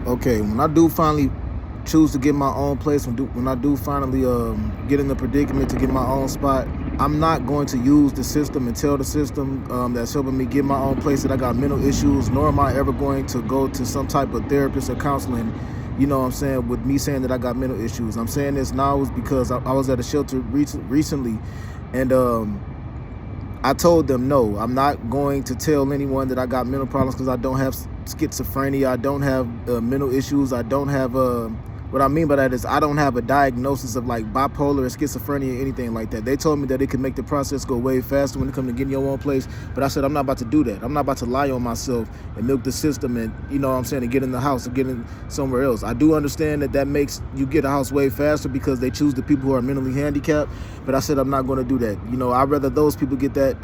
Okay, when I do finally choose to get my own place, when I do finally get in the predicament to get my own spot, I'm not going to use the system and tell the system that's helping me get my own place that I got mental issues, nor am I ever going to go to some type of therapist or counseling, you know what I'm saying, with me saying that I got mental issues. I'm saying this now is because I was at a shelter recently, and I told them no, I'm not going to tell anyone that I got mental problems because I don't have schizophrenia. I don't have mental issues. I don't have what I mean by that is I don't have a diagnosis of like bipolar or schizophrenia or anything like that. They told me that it could make the process go way faster when it comes to getting your own place. But I said, I'm not about to do that. I'm not about to lie on myself and milk the system and, you know what I'm saying, and get in the house or get in somewhere else. I do understand that makes you get a house way faster because they choose the people who are mentally handicapped. But I said, I'm not going to do that. You know, I'd rather those people get that,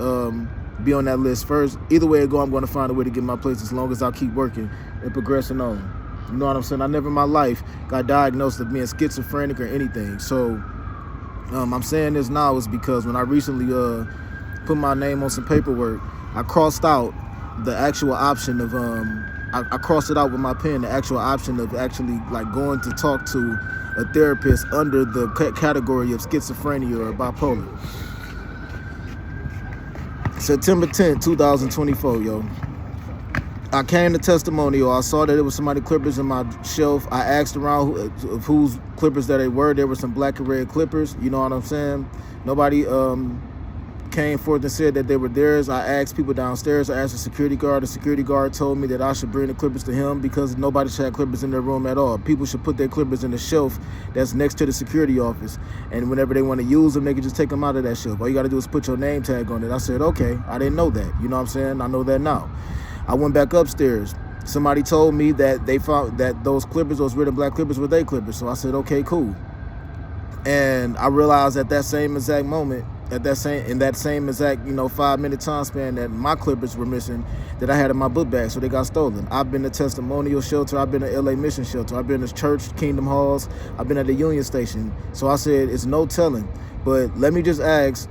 be on that list first. Either way it go, I'm going to find a way to get my place as long as I keep working and progressing on. You know what I'm saying? I never in my life got diagnosed with being schizophrenic or anything. So I'm saying this now is because when I recently put my name on some paperwork, I crossed out the actual option of I crossed it out with my pen, the actual option of actually like going to talk to a therapist under the category of schizophrenia or bipolar. September 10th, 2024, yo. I came to testimonial. I saw that there was somebody clippers in my shelf. I asked around whose clippers that they were. There were some black and red clippers. You know what I'm saying? Nobody came forth and said that they were theirs. I asked people downstairs. I asked the security guard. The security guard told me that I should bring the clippers to him because nobody should have clippers in their room at all. People should put their clippers in the shelf that's next to the security office. And whenever they want to use them, they can just take them out of that shelf. All you got to do is put your name tag on it. I said, okay, I didn't know that. You know what I'm saying? I know that now. I went back upstairs. Somebody told me that they found that those clippers, those red and black clippers, were their clippers. So I said, okay, cool. And I realized at that same exact moment, in that same exact, 5-minute time span that my clippers were missing, that I had in my book bag, so they got stolen. I've been to testimonial shelter. I've been to LA Mission Shelter. I've been to church, Kingdom Halls. I've been at the Union Station. So I said, it's no telling. But let me just ask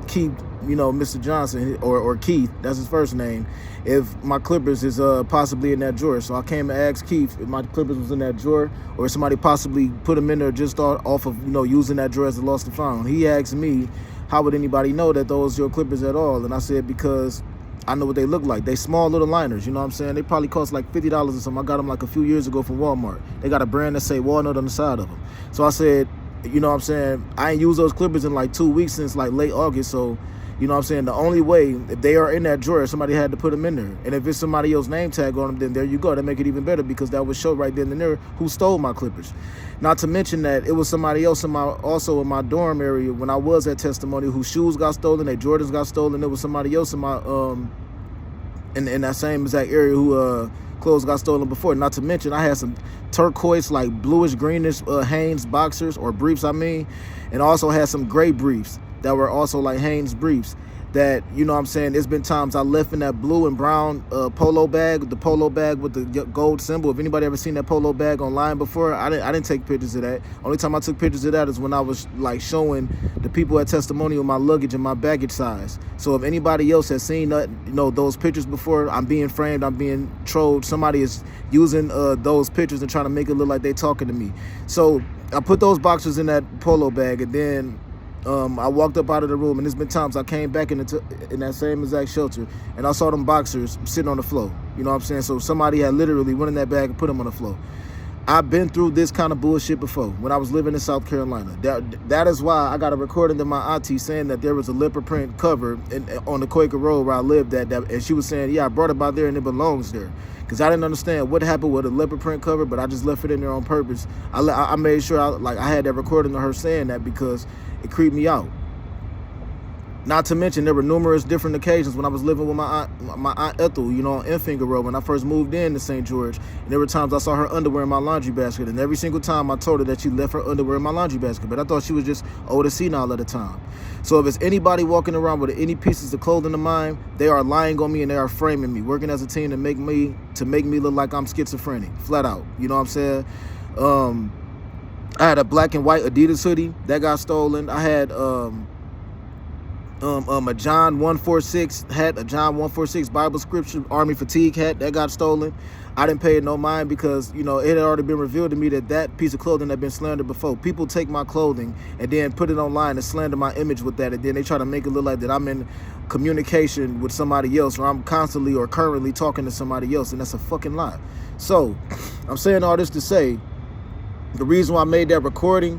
Keith, Mr. Johnson, or Keith, that's his first name, if my clippers is possibly in that drawer. So I came to ask Keith if my clippers was in that drawer, or if somebody possibly put them in there just off of, using that drawer as a lost and found. He asked me, how would anybody know that those are your clippers at all? And I said, because I know what they look like. They small little liners, you know what I'm saying? They probably cost like $50 or something. I got them like a few years ago from Walmart. They got a brand that say Walnut on the side of them. So I said, you know what I'm saying, I ain't used those clippers in like 2 weeks since like late August. So, you know what I'm saying, the only way, if they are in that drawer, somebody had to put them in there. And if it's somebody else's name tag on them, then there you go. That make it even better because that would show right then and there who stole my clippers. Not to mention that it was somebody else also in my dorm area when I was at testimony whose shoes got stolen, their Jordans got stolen. There was somebody else in my in that same exact area who clothes got stolen before. Not to mention I had some turquoise, like bluish greenish Hanes boxers or briefs, and also had some gray briefs that were also like Hanes briefs that, you know what I'm saying, there's been times I left in that blue and brown polo bag, the polo bag with the gold symbol. If anybody ever seen that polo bag online before, I didn't take pictures of that. Only time I took pictures of that is when I was like showing the people at testimonial my luggage and my baggage size. So if anybody else has seen that, those pictures before, I'm being framed, I'm being trolled, somebody is using those pictures and trying to make it look like they talking to me. So I put those boxes in that polo bag, and then I walked up out of the room, and there's been times I came back in that same exact shelter, and I saw them boxers sitting on the floor. You know what I'm saying? So somebody had literally went in that bag and put them on the floor. I've been through this kind of bullshit before when I was living in South Carolina. That is why I got a recording to my auntie saying that there was a leopard print cover on the Quaker Road where I lived at, and she was saying, yeah, I brought it by there and it belongs there. Because I didn't understand what happened with a leopard print cover, but I just left it in there on purpose. I made sure I had that recording of her saying that because it creeped me out. Not to mention, there were numerous different occasions when I was living with my aunt Ethel, on Enfinger Road when I first moved in to St. George. And there were times I saw her underwear in my laundry basket. And every single time I told her that she left her underwear in my laundry basket. But I thought she was just old and senile at the time. So if it's anybody walking around with any pieces of clothing of mine, they are lying on me and they are framing me, working as a team to make me look like I'm schizophrenic, flat out. You know what I'm saying? I had a black and white Adidas hoodie that got stolen. I had A John 146 hat, a John 146 Bible scripture army fatigue hat that got stolen. I didn't pay it no mind because, you know, it had already been revealed to me that that piece of clothing had been slandered before. People take my clothing and then put it online and slander my image with that, and then they try to make it look like that I'm in communication with somebody else, or I'm constantly or currently talking to somebody else, and that's a fucking lie. So I'm saying all this to say, the reason why I made that recording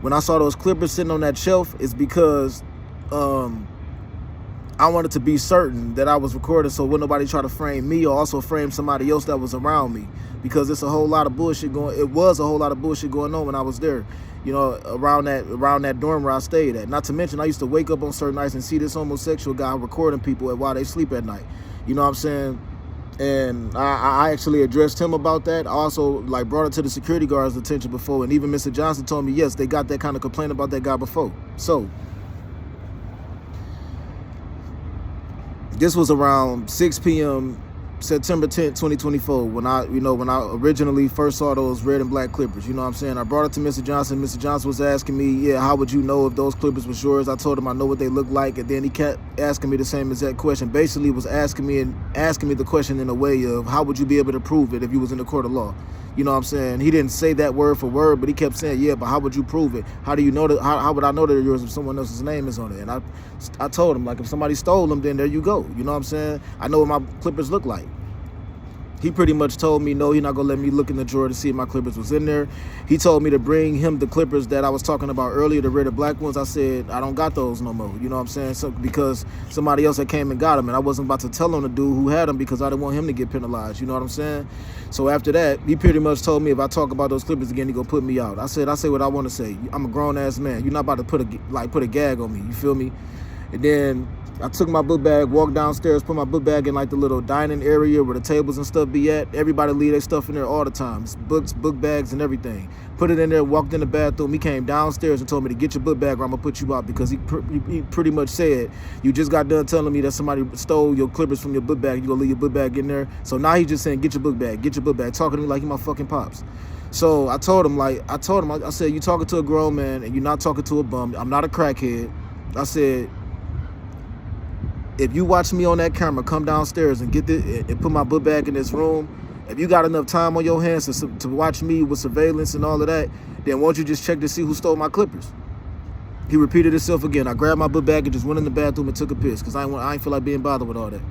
when I saw those clippers sitting on that shelf is because I wanted to be certain that I was recording, so wouldn't nobody try to frame me or also frame somebody else that was around me, because it's a whole lot of bullshit going. It was a whole lot of bullshit going on when I was there, you know, around that dorm where I stayed at. Not to mention, I used to wake up on certain nights and see this homosexual guy recording people while they sleep at night. You know what I'm saying? And I actually addressed him about that. I also like brought it to the security guard's attention before, and even Mr. Johnson told me, yes, they got that kind of complaint about that guy before. So this was around 6 p.m. September 10th, 2024, when I originally first saw those red and black clippers. You know what I'm saying? I brought it to Mr. Johnson. Mr. Johnson was asking me, yeah, how would you know if those clippers was yours? I told him I know what they look like, and then he kept asking me the same exact question. Basically was asking me the question in a way of, how would you be able to prove it if you was in the court of law? You know what I'm saying? He didn't say that word for word, but he kept saying, yeah, but how would you prove it? How do you know that? How would I know they're yours if someone else's name is on it? And I told him, like, if somebody stole them, then there you go. You know what I'm saying? I know what my clippers look like. He pretty much told me, no, he's not gonna let me look in the drawer to see if my clippers was in there. He told me to bring him the clippers that I was talking about earlier, the red and black ones. I said, I don't got those no more. You know what I'm saying? So, because somebody else had came and got them, and I wasn't about to tell on the dude who had them because I didn't want him to get penalized. You know what I'm saying? So after that, he pretty much told me if I talk about those clippers again, he gonna put me out. I say what I want to say. I'm a grown ass man. You're not about to put a gag on me. You feel me? And then I took my book bag, walked downstairs, put my book bag in like the little dining area where the tables and stuff be at. Everybody leave their stuff in there all the time. It's books, book bags, and everything. Put it in there, walked in the bathroom. He came downstairs and told me to get your book bag or I'm gonna put you out, because he pretty much said, you just got done telling me that somebody stole your clippers from your book bag. You gonna leave your book bag in there. So now he's just saying, get your book bag, talking to me like he my fucking pops. So I told him, I said, you talking to a grown man and you're not talking to a bum. I'm not a crackhead. I said, if you watch me on that camera, come downstairs and get this and put my book bag in this room. If you got enough time on your hands to watch me with surveillance and all of that, then won't you just check to see who stole my clippers? He repeated himself again. I grabbed my book bag and just went in the bathroom and took a piss because I ain't feel like being bothered with all that.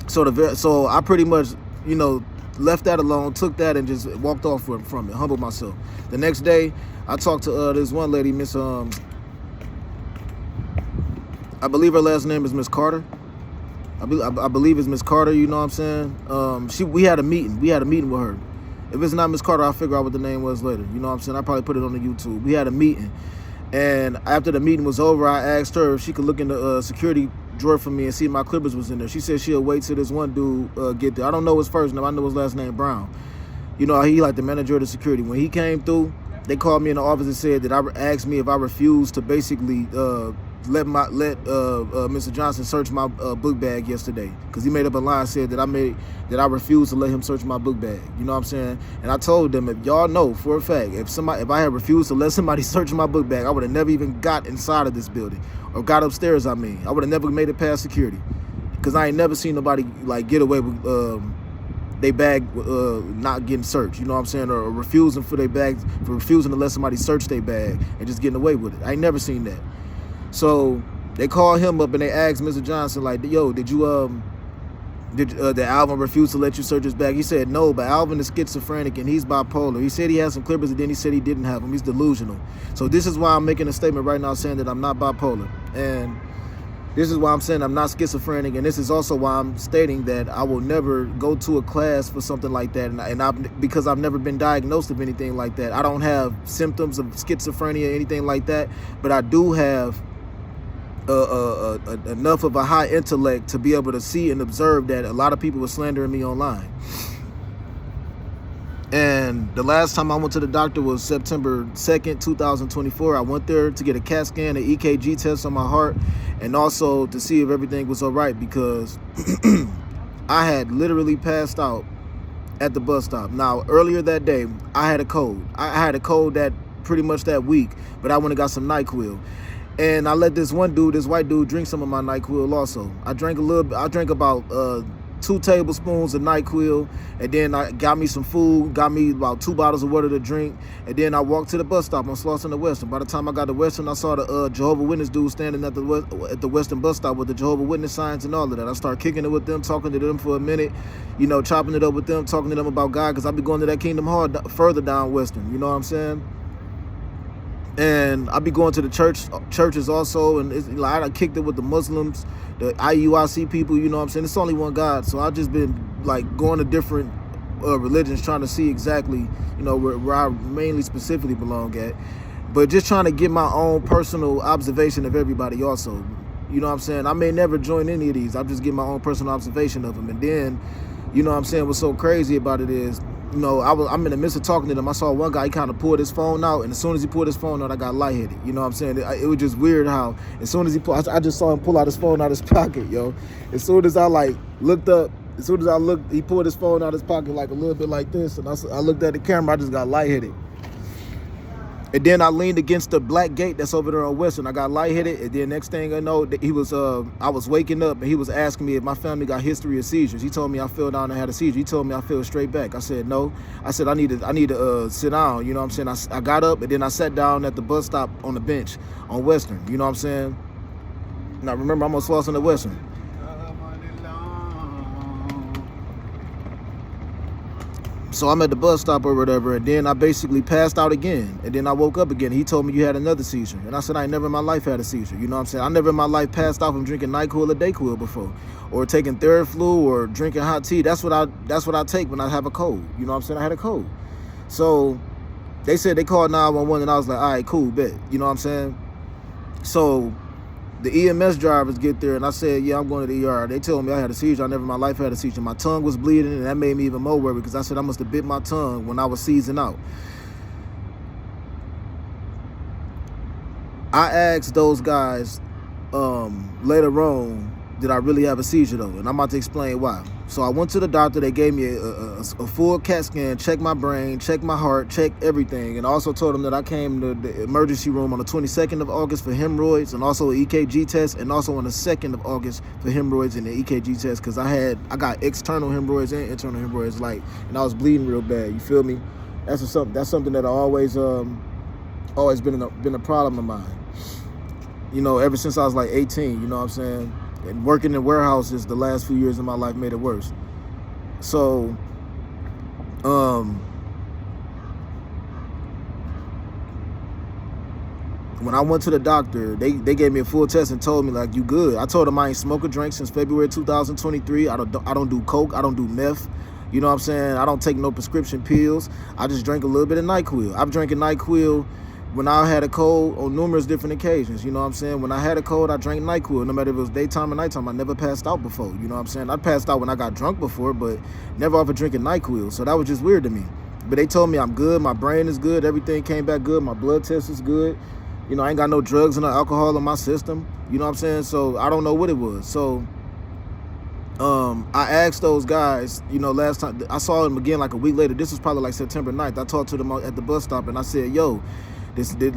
So I pretty much, you know, left that alone, took that and just walked off from it, humbled myself. The next day, I talked to this one lady, Miss I believe her last name is Miss Carter. I believe it's Miss Carter, you know what I'm saying? We had a meeting. We had a meeting with her. If it's not Miss Carter, I'll figure out what the name was later. You know what I'm saying? I'll probably put it on the YouTube. We had a meeting. And after the meeting was over, I asked her if she could look in the security drawer for me and see if my clippers was in there. She said she'll wait till this one dude get there. I don't know his first name. I know his last name, Brown. You know, he like the manager of the security. When he came through, they called me in the office and said that asked me if I refused to basically let Mr. Johnson search my book bag yesterday, because he made up a lie and said that I refused to let him search my book bag. You know what I'm saying? And I told them, if y'all know for a fact, if I had refused to let somebody search my book bag, I would have never even got inside of this building, or got upstairs. I would have never made it past security, because I ain't never seen nobody like get away with they bag not getting searched, you know what I'm saying, or refusing for their bags, for refusing to let somebody search their bag and just getting away with it. I ain't never seen that. So they called him up and they asked Mr. Johnson, like, yo, did Alvin refuse to let you search his bag? He said no, but Alvin is schizophrenic and he's bipolar. He said he had some clippers and then he said he didn't have them. He's delusional. So this is why I'm making a statement right now saying that I'm not bipolar. And this is why I'm saying I'm not schizophrenic, and this is also why I'm stating that I will never go to a class for something like that, because I've never been diagnosed of anything like that. I don't have symptoms of schizophrenia or anything like that, but I do have enough of a high intellect to be able to see and observe that a lot of people were slandering me online. And the last time I went to the doctor was September 2nd, 2024. I went there to get a CAT scan, an EKG test on my heart, and also to see if everything was all right, because I had literally passed out at the bus stop. Now, earlier that day, I had a cold. I had a cold that pretty much that week, but I went and got some NyQuil. And I let this one dude, this white dude, drink some of my NyQuil also. I drank a little bit. I drank about 2 tablespoons of NyQuil, and then I got me some food, got me about 2 bottles of water to drink, and then I walked to the bus stop on Slauson and Western. By the time I got to Western, I saw the Jehovah Witness dude standing at the Western bus stop with the Jehovah Witness signs and all of that. I started kicking it with them, talking to them for a minute, you know, chopping it up with them, talking to them about God, because I be going to that Kingdom Hall further down Western, you know what I'm saying? And I be going to the churches also, and it's like I kicked it with the Muslims, the IUIC people, you know what I'm saying? It's only one God, so I've just been like going to different religions, trying to see exactly, you know, where I mainly specifically belong at, but just trying to get my own personal observation of everybody also, you know what I'm saying? I may never join any of these, I'm just getting my own personal observation of them. And then, you know what I'm saying, what's so crazy about it is, you know, I'm in the midst of talking to them. I saw one guy, he kind of pulled his phone out, and as soon as he pulled his phone out, I got lightheaded. You know what I'm saying? It was just weird how, as soon as he pulled, I just saw him pull out his phone out of his pocket, yo. As soon as I like looked up, as soon as I looked, he pulled his phone out of his pocket like a little bit like this, and I looked at the camera, I just got lightheaded. And then I leaned against the black gate that's over there on Western. I got lightheaded, and then next thing I know, he was I was waking up, and he was asking me if my family got history of seizures. He told me I fell down and had a seizure. He told me I fell straight back. I said no. I said I need to sit down. You know what I'm saying? I got up, and then I sat down at the bus stop on the bench on Western. You know what I'm saying? Now remember, I'm on Slauson and Western. So I'm at the bus stop or whatever, and then I basically passed out again. And then I woke up again. He told me you had another seizure. And I said, I ain't never in my life had a seizure. You know what I'm saying? I never in my life passed out from drinking NyQuil or Dayquil before, or taking Theraflu or drinking hot tea. That's what I take when I have a cold. You know what I'm saying? I had a cold. So they said they called 911, and I was like, all right, cool, bet. You know what I'm saying? So the EMS drivers get there, and I said, yeah, I'm going to the ER. They told me I had a seizure. I never in my life had a seizure. My tongue was bleeding, and that made me even more worried, because I said I must have bit my tongue when I was seizing out. I asked those guys later on, did I really have a seizure though? And I'm about to explain why. So I went to the doctor. They gave me a full CAT scan, checked my brain, checked my heart, checked everything, and also told them that I came to the emergency room on the 22nd of August for hemorrhoids, and also an EKG test, and also on the 2nd of August for hemorrhoids and the EKG test, because I got external hemorrhoids and internal hemorrhoids, like, and I was bleeding real bad. You feel me? That's something that I always been a problem of mine. You know, ever since I was like 18. You know what I'm saying? And working in warehouses the last few years of my life made it worse. So, when I went to the doctor, they gave me a full test and told me, like, you good. I told them I ain't smoked or drank since February 2023. I don't do coke. I don't do meth. You know what I'm saying? I don't take no prescription pills. I just drank a little bit of NyQuil. I've drank NyQuil when I had a cold on numerous different occasions. You know what I'm saying? When I had a cold, I drank NyQuil. No matter if it was daytime or nighttime, I never passed out before. You know what I'm saying? I passed out when I got drunk before, but never off of drinking NyQuil. So that was just weird to me. But they told me I'm good. My brain is good. Everything came back good. My blood test is good. You know, I ain't got no drugs and no alcohol in my system. You know what I'm saying? So I don't know what it was. So I asked those guys, you know, last time I saw them again like a week later. This was probably like September 9th. I talked to them at the bus stop, and I said, yo, did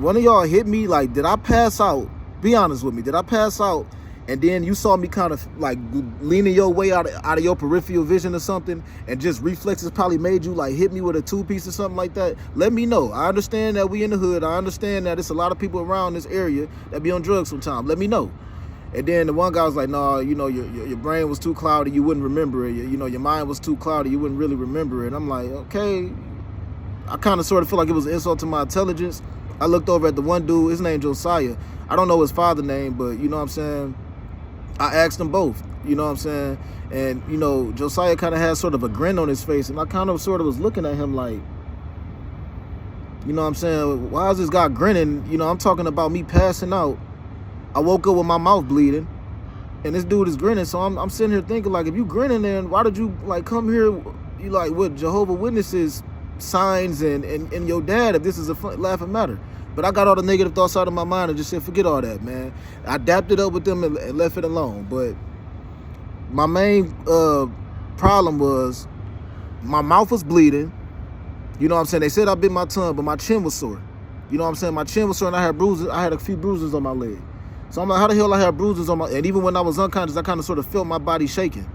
one of y'all hit me? Like, did I pass out? Be honest with me. Did I pass out? And then you saw me kind of like leaning your way out of your peripheral vision or something, and just reflexes probably made you like hit me with a 2-piece or something like that. Let me know. I understand that we in the hood. I understand that it's a lot of people around this area that be on drugs sometimes. Let me know. And then the one guy was like, no, you know, your brain was too cloudy. You wouldn't remember it. You know, your mind was too cloudy. You wouldn't really remember it. And I'm like, okay. I kind of sort of feel like it was an insult to my intelligence. I looked over at the one dude, his name Josiah. I don't know his father's name, but you know what I'm saying? I asked them both, you know what I'm saying? And, you know, Josiah kind of had sort of a grin on his face, and I kind of sort of was looking at him like, you know what I'm saying? Why is this guy grinning? You know, I'm talking about me passing out. I woke up with my mouth bleeding, and this dude is grinning. So I'm sitting here thinking, like, if you grinning, then why did you, like, come here, you like, with Jehovah Witnesses signs and your dad, if this is a laughing matter? But I got all the negative thoughts out of my mind and just said, forget all that, man. I adapted up with them and left it alone. But my main problem was my mouth was bleeding. You know what I'm saying? They said I bit my tongue, but my chin was sore. You know what I'm saying? My chin was sore and I had bruises. I had a few bruises on my leg. So I'm like, how the hell I had bruises on my, and even when I was unconscious, I kind of sort of felt my body shaking.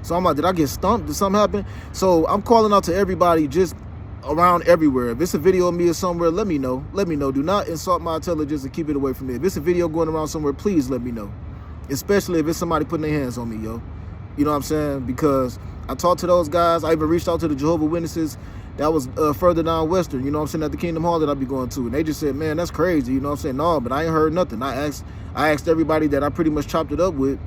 So I'm like, did I get stumped? Did something happen? So I'm calling out to everybody just around everywhere. If it's a video of me or somewhere, let me know. Let me know. Do not insult my intelligence and keep it away from me. If it's a video going around somewhere, please let me know. Especially if it's somebody putting their hands on me, yo. You know what I'm saying? Because I talked to those guys. I even reached out to the Jehovah's Witnesses that was further down Western, you know what I'm saying, at the Kingdom Hall that I be going to. And they just said, man, that's crazy. You know what I'm saying? No, but I ain't heard nothing. I asked everybody that I pretty much chopped it up with,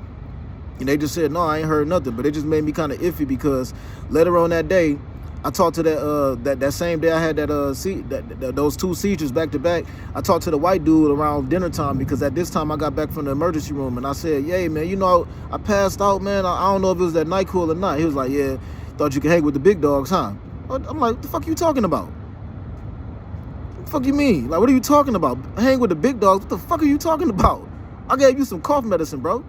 and they just said, no, I ain't heard nothing. But it just made me kind of iffy because later on that day, I talked to that same day I had those two seizures back to back. I talked to the white dude around dinner time because at this time I got back from the emergency room and I said, "Yay, man, you know I passed out, man. I don't know if it was that NyQuil or not." He was like, "Yeah, thought you could hang with the big dogs, huh?" I'm like, "What the fuck are you talking about? What the fuck you mean? Like, what are you talking about? Hang with the big dogs? What the fuck are you talking about? I gave you some cough medicine, bro."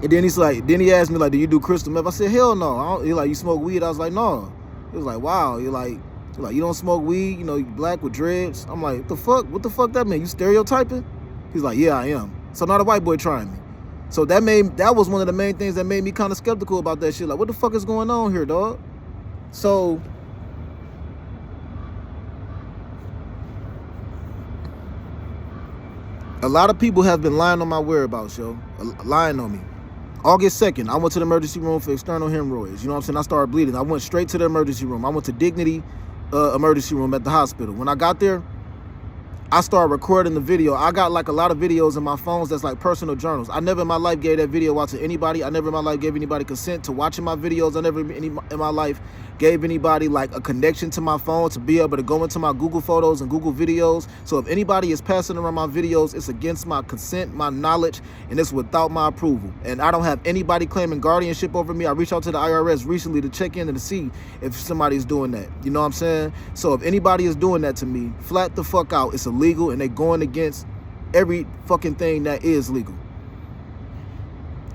And then he asked me, like, "Do you do crystal meth?" I said, "Hell no." He's like, "You smoke weed?" I was like, "No." He was like, "Wow." You're like, "You don't smoke weed? You know, you black with dreads?" I'm like, "What the fuck? What the fuck that mean? You stereotyping?" He's like, "Yeah, I am." So now the white boy trying me. So that was one of the main things that made me kind of skeptical about that shit. Like, what the fuck is going on here, dog? So a lot of people have been lying on my whereabouts, yo. Lying on me. August 2nd, I went to the emergency room for external hemorrhoids. You know what I'm saying? I started bleeding. I went straight to the emergency room. I went to Dignity emergency room at the hospital. When I got there, I started recording the video. I got like a lot of videos in my phones that's like personal journals. I never in my life gave that video out to anybody. I never in my life gave anybody consent to watching my videos. I never in my life gave anybody like a connection to my phone to be able to go into my Google Photos and Google Videos. So if anybody is passing around my videos, it's against my consent, my knowledge, and it's without my approval. And I don't have anybody claiming guardianship over me. I reached out to the IRS recently to check in and to see if somebody's doing that. You know what I'm saying? So if anybody is doing that to me, flat the fuck out. It's illegal and they going against every fucking thing that is legal.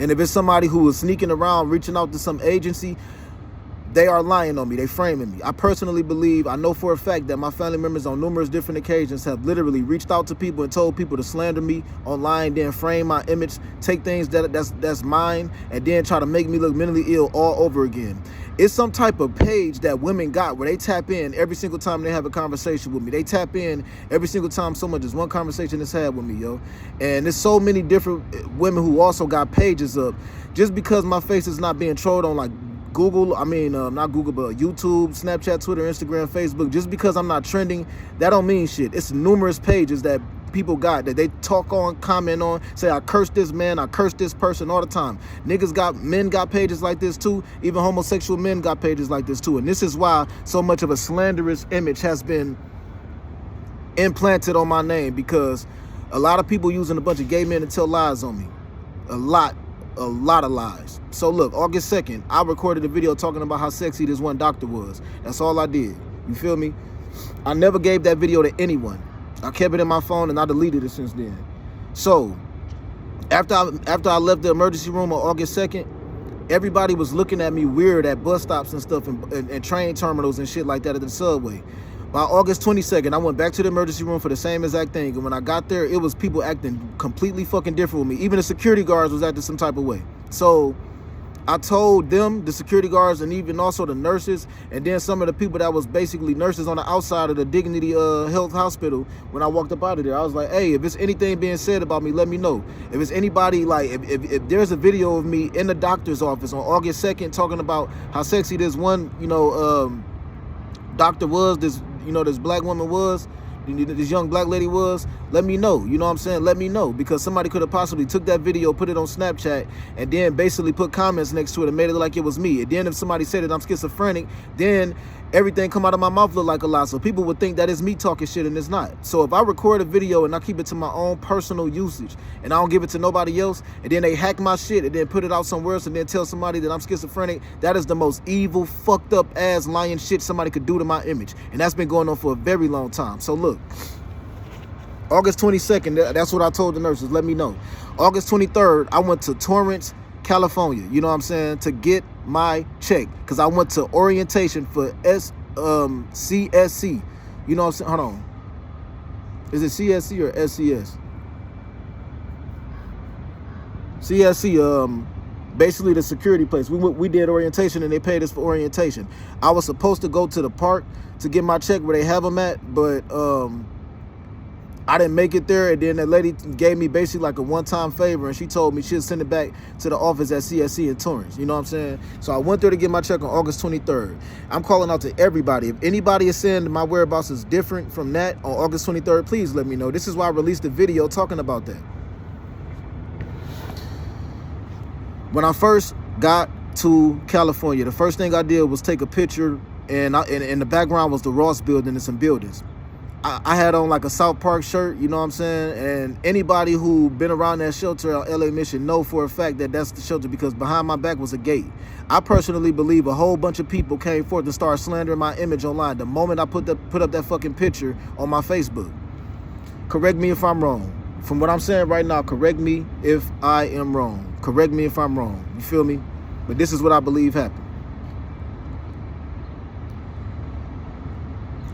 And if it's somebody who is sneaking around, reaching out to some agency, they are lying on me. They framing me. I personally believe, I know for a fact that my family members on numerous different occasions have literally reached out to people and told people to slander me online, then frame my image, take things that's mine, and then try to make me look mentally ill all over again. It's some type of page that women got where they tap in every single time they have a conversation with me. They tap in every single time someone just one conversation is had with me, yo. And there's so many different women who also got pages up. Just because my face is not being trolled on like Google, not Google, but YouTube, Snapchat, Twitter, Instagram, Facebook, just because I'm not trending, that don't mean shit. It's numerous pages that people got that they talk on, comment on, say I curse this man, I curse this person all the time. Men got pages like this too. Even homosexual men got pages like this too. And this is why so much of a slanderous image has been implanted on my name, because a lot of people using a bunch of gay men to tell lies on me. A lot of lies. So look, August 2nd, I recorded a video talking about how sexy this one doctor was. That's all I did. You feel me? I never gave that video to anyone. I kept it in my phone and I deleted it since then. So after I left the emergency room on August 2nd, everybody was looking at me weird at bus stops and stuff and train terminals and shit like that at the subway. By August 22nd, I went back to the emergency room for the same exact thing. And when I got there, it was people acting completely fucking different with me. Even the security guards was acting some type of way. So I told them, the security guards, and even also the nurses, and then some of the people that was basically nurses on the outside of the Dignity Health Hospital, when I walked up out of there, I was like, hey, if it's anything being said about me, let me know. If it's anybody, like, if there's a video of me in the doctor's office on August 2nd talking about how sexy this one, doctor was, this black woman was, this young black lady was, let me know. You know what I'm saying? Let me know, because somebody could have possibly took that video, put it on Snapchat, and then basically put comments next to it and made it look like it was me. And then if somebody said that I'm schizophrenic, then everything come out of my mouth look like a lie. So people would think that it's me talking shit, and it's not. So if I record a video and I keep it to my own personal usage and I don't give it to nobody else, and then they hack my shit and then put it out somewhere else and then tell somebody that I'm schizophrenic, that is the most evil, fucked up ass lying shit somebody could do to my image. And that's been going on for a very long time. So look, August 22nd, that's what I told the nurses, let me know. August 23rd, I went to Torrance, California, you know what I'm saying, to get my check, because I went to orientation for CSC. You know what I'm saying? Hold on. Is it CSC or SCS? CSC, basically the security place. We did orientation and they paid us for orientation. I was supposed to go to the park to get my check where they have them at, but I didn't make it there. And then that lady gave me basically like a one-time favor, and she told me she'll send it back to the office at CSC in Torrance. You know what I'm saying? So I went there to get my check on August 23rd. I'm calling out to everybody. If anybody is saying that my whereabouts is different from that on August 23rd, please let me know. This is why I released a video talking about that. When I first got to California, the first thing I did was take a picture, and in the background was the Ross building and some buildings. I had on like a South Park shirt, you know what I'm saying? And anybody who been around that shelter on LA Mission know for a fact that that's the shelter, because behind my back was a gate. I personally believe a whole bunch of people came forth and started slandering my image online the moment I put up that fucking picture on my Facebook. Correct me if I'm wrong. From what I'm saying right now, correct me if I am wrong. Correct me if I'm wrong. You feel me? But this is what I believe happened.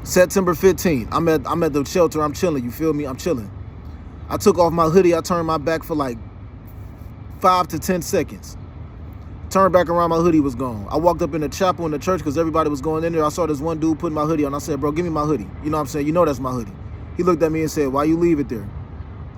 September 15th, I'm at the shelter. I'm chilling. You feel me? I'm chilling. I took off my hoodie. I turned my back for like 5 to 10 seconds. Turned back around, my hoodie was gone. I walked up in the chapel in the church because everybody was going in there. I saw this one dude putting my hoodie on. I said, bro, give me my hoodie. You know what I'm saying? You know that's my hoodie. He looked at me and said, why you leave it there?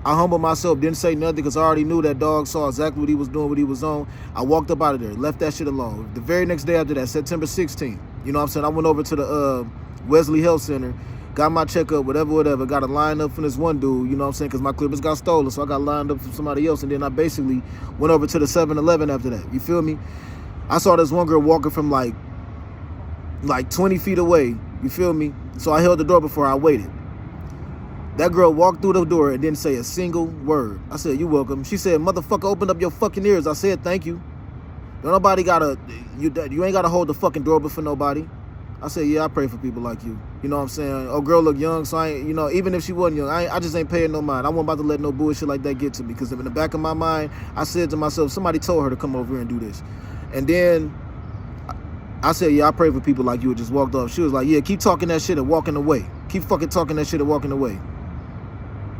I humbled myself, didn't say nothing because I already knew that dog saw exactly what he was doing, what he was on. I walked up out of there, left that shit alone. The very next day after that, September 16th, you know what I'm saying? I went over to the Wesley Health Center, got my checkup, whatever, got a line up from this one dude, you know what I'm saying, because my clippers got stolen, so I got lined up from somebody else, and then I basically went over to the 7-Eleven after that, you feel me? I saw this one girl walking from like 20 feet away, you feel me? So I held the door before I waited. That girl walked through the door and didn't say a single word. I said, you welcome. She said, motherfucker, open up your fucking ears. I said, thank you. Nobody gotta, you ain't gotta hold the fucking door for nobody. I said, yeah, I pray for people like you. You know what I'm saying? Oh, girl look young, so I ain't, you know, even if she wasn't young, I just ain't paying no mind. I wasn't about to let no bullshit like that get to me, because in the back of my mind, I said to myself, somebody told her to come over here and do this. And then I said, yeah, I pray for people like you. And just walked off. She was like, yeah, keep talking that shit and walking away. Keep fucking talking that shit and walking away.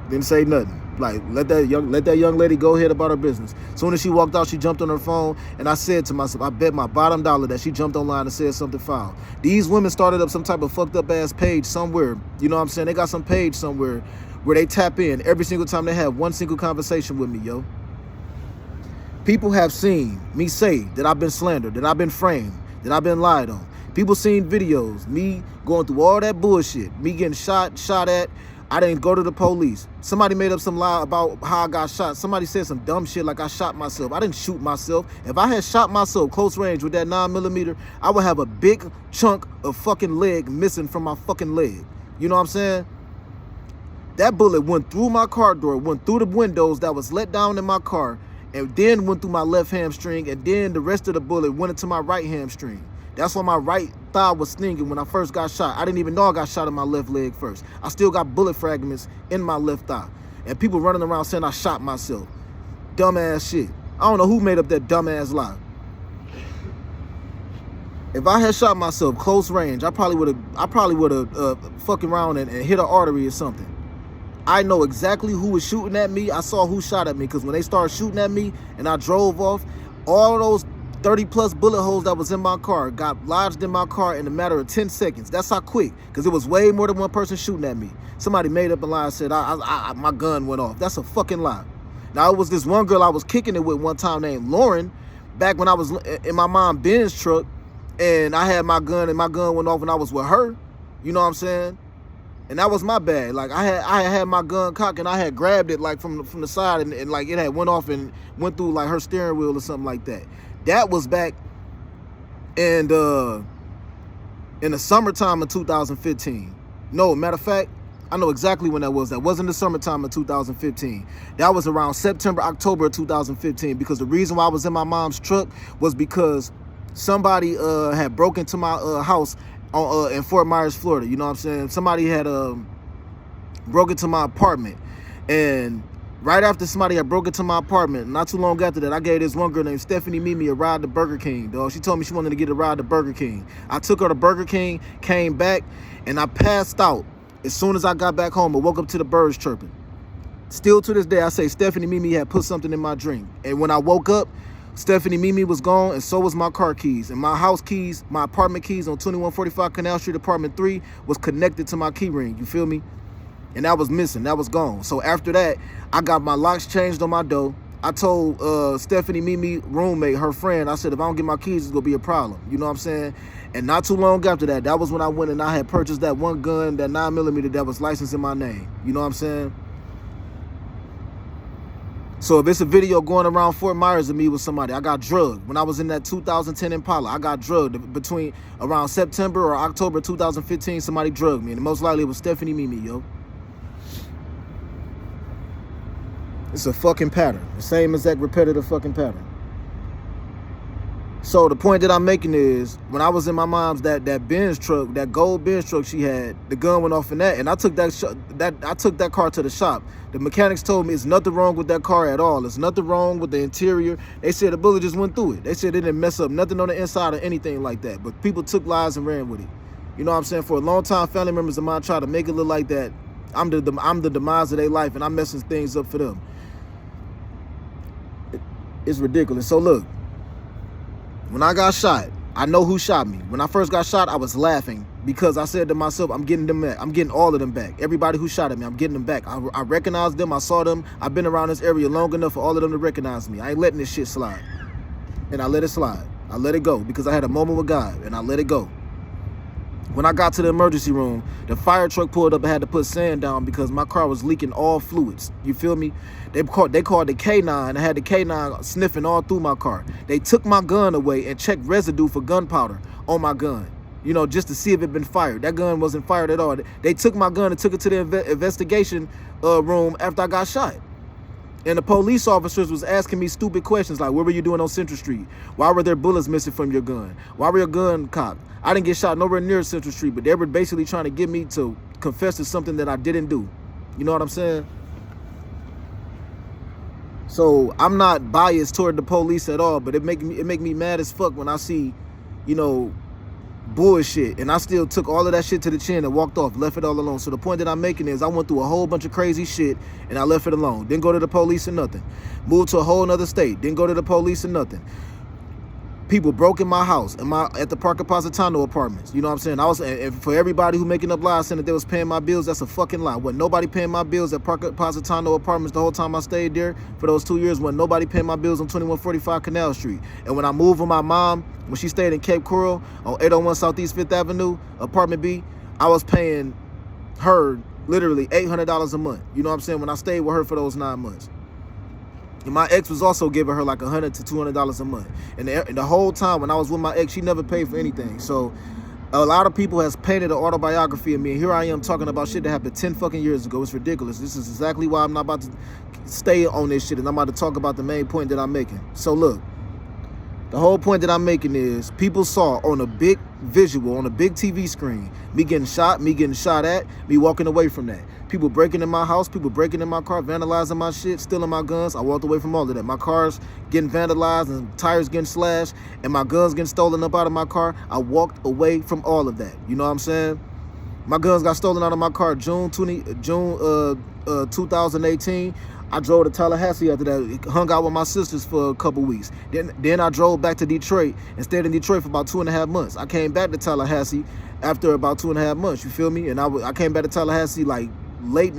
Didn't say nothing. Like, let that young lady go ahead about her business. As soon as she walked out, she jumped on her phone, and I said to myself, I bet my bottom dollar that she jumped online and said something foul. These women started up some type of fucked up ass page somewhere. You know what I'm saying? They got some page somewhere where they tap in every single time they have one single conversation with me, yo. People have seen me say that I've been slandered, that I've been framed, that I've been lied on. People seen videos, me going through all that bullshit, me getting shot at. I didn't go to the police. Somebody made up some lie about how I got shot. Somebody said some dumb shit like I shot myself. I didn't shoot myself. If I had shot myself close range with that 9mm, I would have a big chunk of fucking leg missing from my fucking leg. You know what I'm saying? That bullet went through my car door, went through the windows that was let down in my car, and then went through my left hamstring, and then the rest of the bullet went into my right hamstring. That's why my right thigh was stinging when I first got shot. I didn't even know I got shot in my left leg first. I still got bullet fragments in my left thigh. And people running around saying I shot myself. Dumbass shit. I don't know who made up that dumbass lie. If I had shot myself close range, I probably would have fucking around and hit an artery or something. I know exactly who was shooting at me. I saw who shot at me, because when they started shooting at me and I drove off, all those 30+ bullet holes that was in my car got lodged in my car in a matter of 10 seconds. That's how quick, because it was way more than one person shooting at me. Somebody made up a lie and said my gun went off. That's a fucking lie. Now, it was this one girl I was kicking it with one time named Lauren, back when I was in my mom Ben's truck, and I had my gun, and my gun went off when I was with her. You know what I'm saying? And that was my bad. Like, I had my gun cocked, and I had grabbed it like from the side, and like it had went off and went through like her steering wheel or something like that. That was back in the summertime of 2015. No, matter of fact, I know exactly when that was. That wasn't the summertime of 2015. That was around September, October of 2015, because the reason why I was in my mom's truck was because somebody had broke into my house in Fort Myers, Florida. You know what I'm saying? Somebody had broke into my apartment, and Right after somebody had broke into my apartment, not too long after that, I gave this one girl named Stephanie Mimi a ride to Burger King, dog. She told me she wanted to get a ride to Burger King. I took her to Burger King, came back, and I passed out. As soon as I got back home, I woke up to the birds chirping. Still to this day, I say Stephanie Mimi had put something in my drink. And when I woke up, Stephanie Mimi was gone, and so was my car keys. And my house keys, my apartment keys on 2145 Canal Street, apartment 3, was connected to my key ring. You feel me? And that was missing. That was gone. So after that, I got my locks changed on my door. I told Stephanie Mimi roommate, her friend, I said, if I don't get my keys, it's going to be a problem. You know what I'm saying? And not too long after that, that was when I went and I had purchased that one gun, that 9mm that was licensed in my name. You know what I'm saying? So if it's a video going around Fort Myers of me with somebody, I got drugged. When I was in that 2010 Impala, I got drugged. Between around September or October 2015, somebody drugged me. And most likely it was Stephanie Mimi, yo. It's a fucking pattern. The same exact repetitive fucking pattern. So the point that I'm making is, when I was in my mom's that Benz truck, that gold Benz truck she had, the gun went off in that, and I took that car to the shop. The mechanics told me it's nothing wrong with that car at all. There's nothing wrong with the interior. They said the bullet just went through it. They said it didn't mess up nothing on the inside or anything like that. But people took lies and ran with it. You know what I'm saying? For a long time, family members of mine tried to make it look like that I'm the demise of their life and I'm messing things up for them. It's ridiculous. So look, when I got shot, I know who shot me. When I first got shot, I was laughing because I said to myself, I'm getting them back. I'm getting all of them back. Everybody who shot at me, I'm getting them back. I recognized them. I saw them. I've been around this area long enough for all of them to recognize me. I ain't letting this shit slide. And I let it slide. I let it go because I had a moment with God, and I let it go. When I got to the emergency room, the fire truck pulled up and had to put sand down because my car was leaking all fluids. You feel me? They called the K9. I had the K9 sniffing all through my car. They took my gun away and checked residue for gunpowder on my gun, you know, just to see if it had been fired. That gun wasn't fired at all. They took my gun and took it to the investigation room after I got shot. And the police officers was asking me stupid questions like, what were you doing on Central Street? Why were there bullets missing from your gun? Why were your gun cocked? I didn't get shot nowhere near Central Street, but they were basically trying to get me to confess to something that I didn't do. You know what I'm saying? So I'm not biased toward the police at all, but it make me mad as fuck when I see, you know, bullshit, and I still took all of that shit to the chin and walked off, left it all alone. So the point that I'm making is I went through a whole bunch of crazy shit and I left it alone. Didn't go to the police or nothing. Moved to a whole nother state. Didn't go to the police or nothing. People broke in my house at the Parker Positano apartments. You know what I'm saying? And for everybody who making up lies saying that they was paying my bills, that's a fucking lie. Wasn't nobody paying my bills at Parker Positano apartments the whole time I stayed there. For those 2 years, wasn't nobody paying my bills on 2145 Canal Street. And when I moved with my mom, when she stayed in Cape Coral on 801 Southeast 5th Avenue, apartment B, I was paying her literally $800 a month. You know what I'm saying? When I stayed with her for those 9 months. And my ex was also giving her like $100 to $200 a month. And the whole time when I was with my ex, she never paid for anything. So a lot of people has painted an autobiography of me. And here I am talking about shit that happened 10 fucking years ago. It's ridiculous. This is exactly why I'm not about to stay on this shit. And I'm about to talk about the main point that I'm making. So look, the whole point that I'm making is people saw on a big visual, on a big TV screen, me getting shot at, me walking away from that. People breaking in my house, people breaking in my car, vandalizing my shit, stealing my guns. I walked away from all of that. My car's getting vandalized and tires getting slashed and my guns getting stolen up out of my car. I walked away from all of that. You know what I'm saying? My guns got stolen out of my car June 2018. I drove to Tallahassee after that, hung out with my sisters for a couple weeks. Then I drove back to Detroit and stayed in Detroit for about 2.5 months. I came back to Tallahassee after about 2.5 months, you feel me? And I came back to Tallahassee like late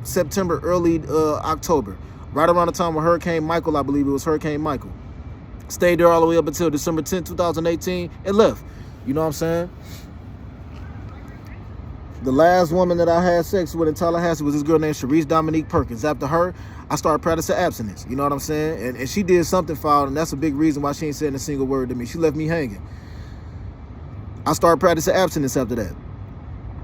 September, early October. Right around the time when Hurricane Michael, I believe it was Hurricane Michael. Stayed there all the way up until December 10th, 2018 and left. You know what I'm saying? The last woman that I had sex with in Tallahassee was this girl named Sharice Dominique Perkins. After her, I started practicing abstinence. You know what I'm saying? And she did something foul, and that's a big reason why she ain't saying a single word to me. She left me hanging. I started practicing abstinence after that.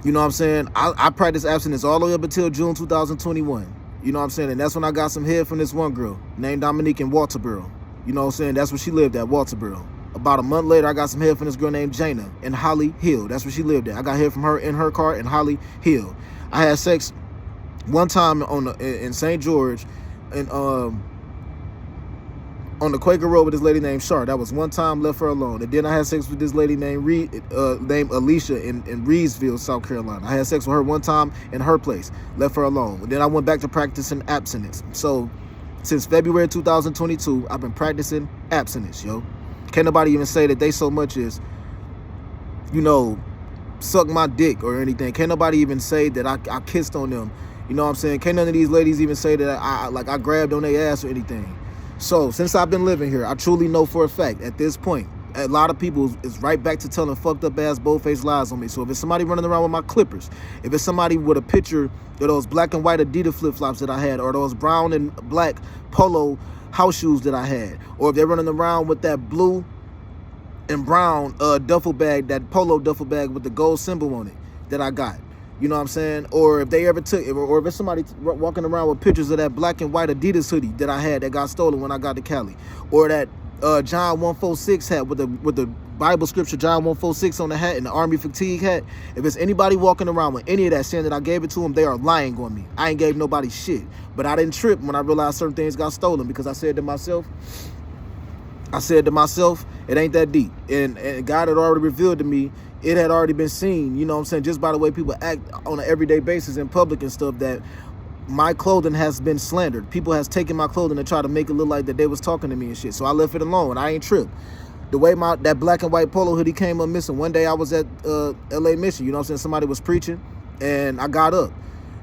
You know what I'm saying? I practiced abstinence all the way up until June 2021. You know what I'm saying? And that's when I got some head from this one girl named Dominique in Walterboro. You know what I'm saying? That's where she lived at, Walterboro. About a month later, I got some head from this girl named Jana in Holly Hill. That's where she lived at. I got head from her in her car in Holly Hill. I had sex One time in St. George, and on the Quaker Road with this lady named Char. That was one time, left her alone. And then I had sex with this lady named named Alicia in Reedsville, South Carolina. I had sex with her one time in her place, left her alone. And then I went back to practicing abstinence. So since February 2022, I've been practicing abstinence, yo. Can't nobody even say that they so much as, you know, suck my dick or anything. Can't nobody even say that I kissed on them. You know what I'm saying? Can't none of these ladies even say that I grabbed on their ass or anything. So since I've been living here, I truly know for a fact at this point, a lot of people is right back to telling fucked up ass bold-faced lies on me. So if it's somebody running around with my clippers, if it's somebody with a picture of those black and white Adidas flip-flops that I had, or those brown and black polo house shoes that I had, or if they're running around with that blue and brown duffel bag, that polo duffel bag with the gold symbol on it that I got. You know what I'm saying? Or if they ever took, or if it's somebody walking around with pictures of that black and white Adidas hoodie that I had that got stolen when I got to Cali, or that John 146 hat with the Bible scripture John 146 on the hat and the army fatigue hat. If it's anybody walking around with any of that saying that I gave it to them, they are lying on me. I ain't gave nobody shit, but I didn't trip when I realized certain things got stolen, because I said to myself, it ain't that deep. And God had already revealed to me, it had already been seen, you know what I'm saying, just by the way people act on an everyday basis in public and stuff, that my clothing has been slandered. People has taken my clothing and try to make it look like that they was talking to me and shit. So I left it alone. I ain't tripped. The way that black and white polo hoodie came up missing, one day I was at LA Mission, you know what I'm saying, somebody was preaching, and I got up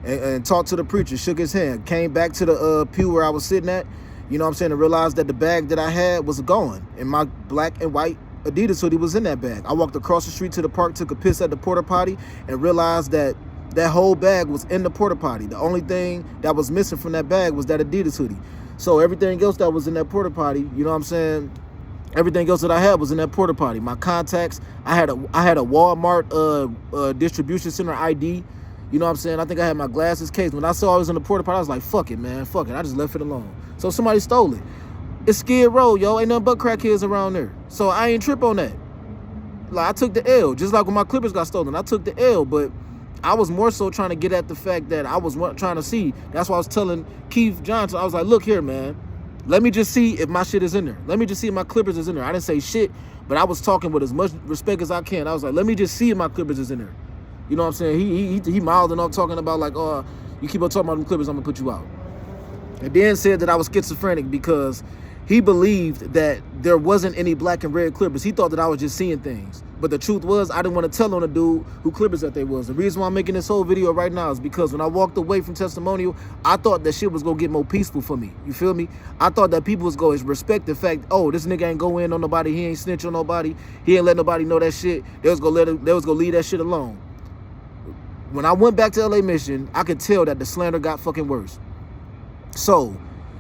and talked to the preacher, shook his hand, came back to the pew where I was sitting at, you know what I'm saying, and realized that the bag that I had was gone, and my black and white Adidas hoodie was in that bag. I walked across the street to the park, took a piss at the porta potty, and realized that that whole bag was in the porta potty. The only thing that was missing from that bag was that Adidas hoodie. So everything else that was in that porta potty, you know what I'm saying, everything else that I had was in that porta potty. My contacts, I had a Walmart distribution center ID. You know what I'm saying? I think I had my glasses case. When I saw I was in the porta potty, I was like, fuck it, man. Fuck it. I just left it alone. So somebody stole it. It's Skid Row, yo. Ain't nothing but crackheads around there. So I ain't trip on that. Like, I took the L. Just like when my clippers got stolen, I took the L. But I was more so trying to get at the fact that I was trying to see. That's why I was telling Keith Johnson. I was like, look here, man. Let me just see if my shit is in there. Let me just see if my clippers is in there. I didn't say shit, but I was talking with as much respect as I can. I was like, let me just see if my clippers is in there. You know what I'm saying? He milding up, talking about like, oh, you keep on talking about them clippers, I'm gonna put you out. And then said that I was schizophrenic because he believed that there wasn't any black and red clippers. He thought that I was just seeing things. But the truth was, I didn't want to tell on a dude who clippers that they was. The reason why I'm making this whole video right now is because when I walked away from testimonial, I thought that shit was going to get more peaceful for me. You feel me? I thought that people was going to respect the fact, oh, this nigga ain't go in on nobody. He ain't snitch on nobody. He ain't let nobody know that shit. They was going to leave that shit alone. When I went back to LA Mission, I could tell that the slander got fucking worse. So,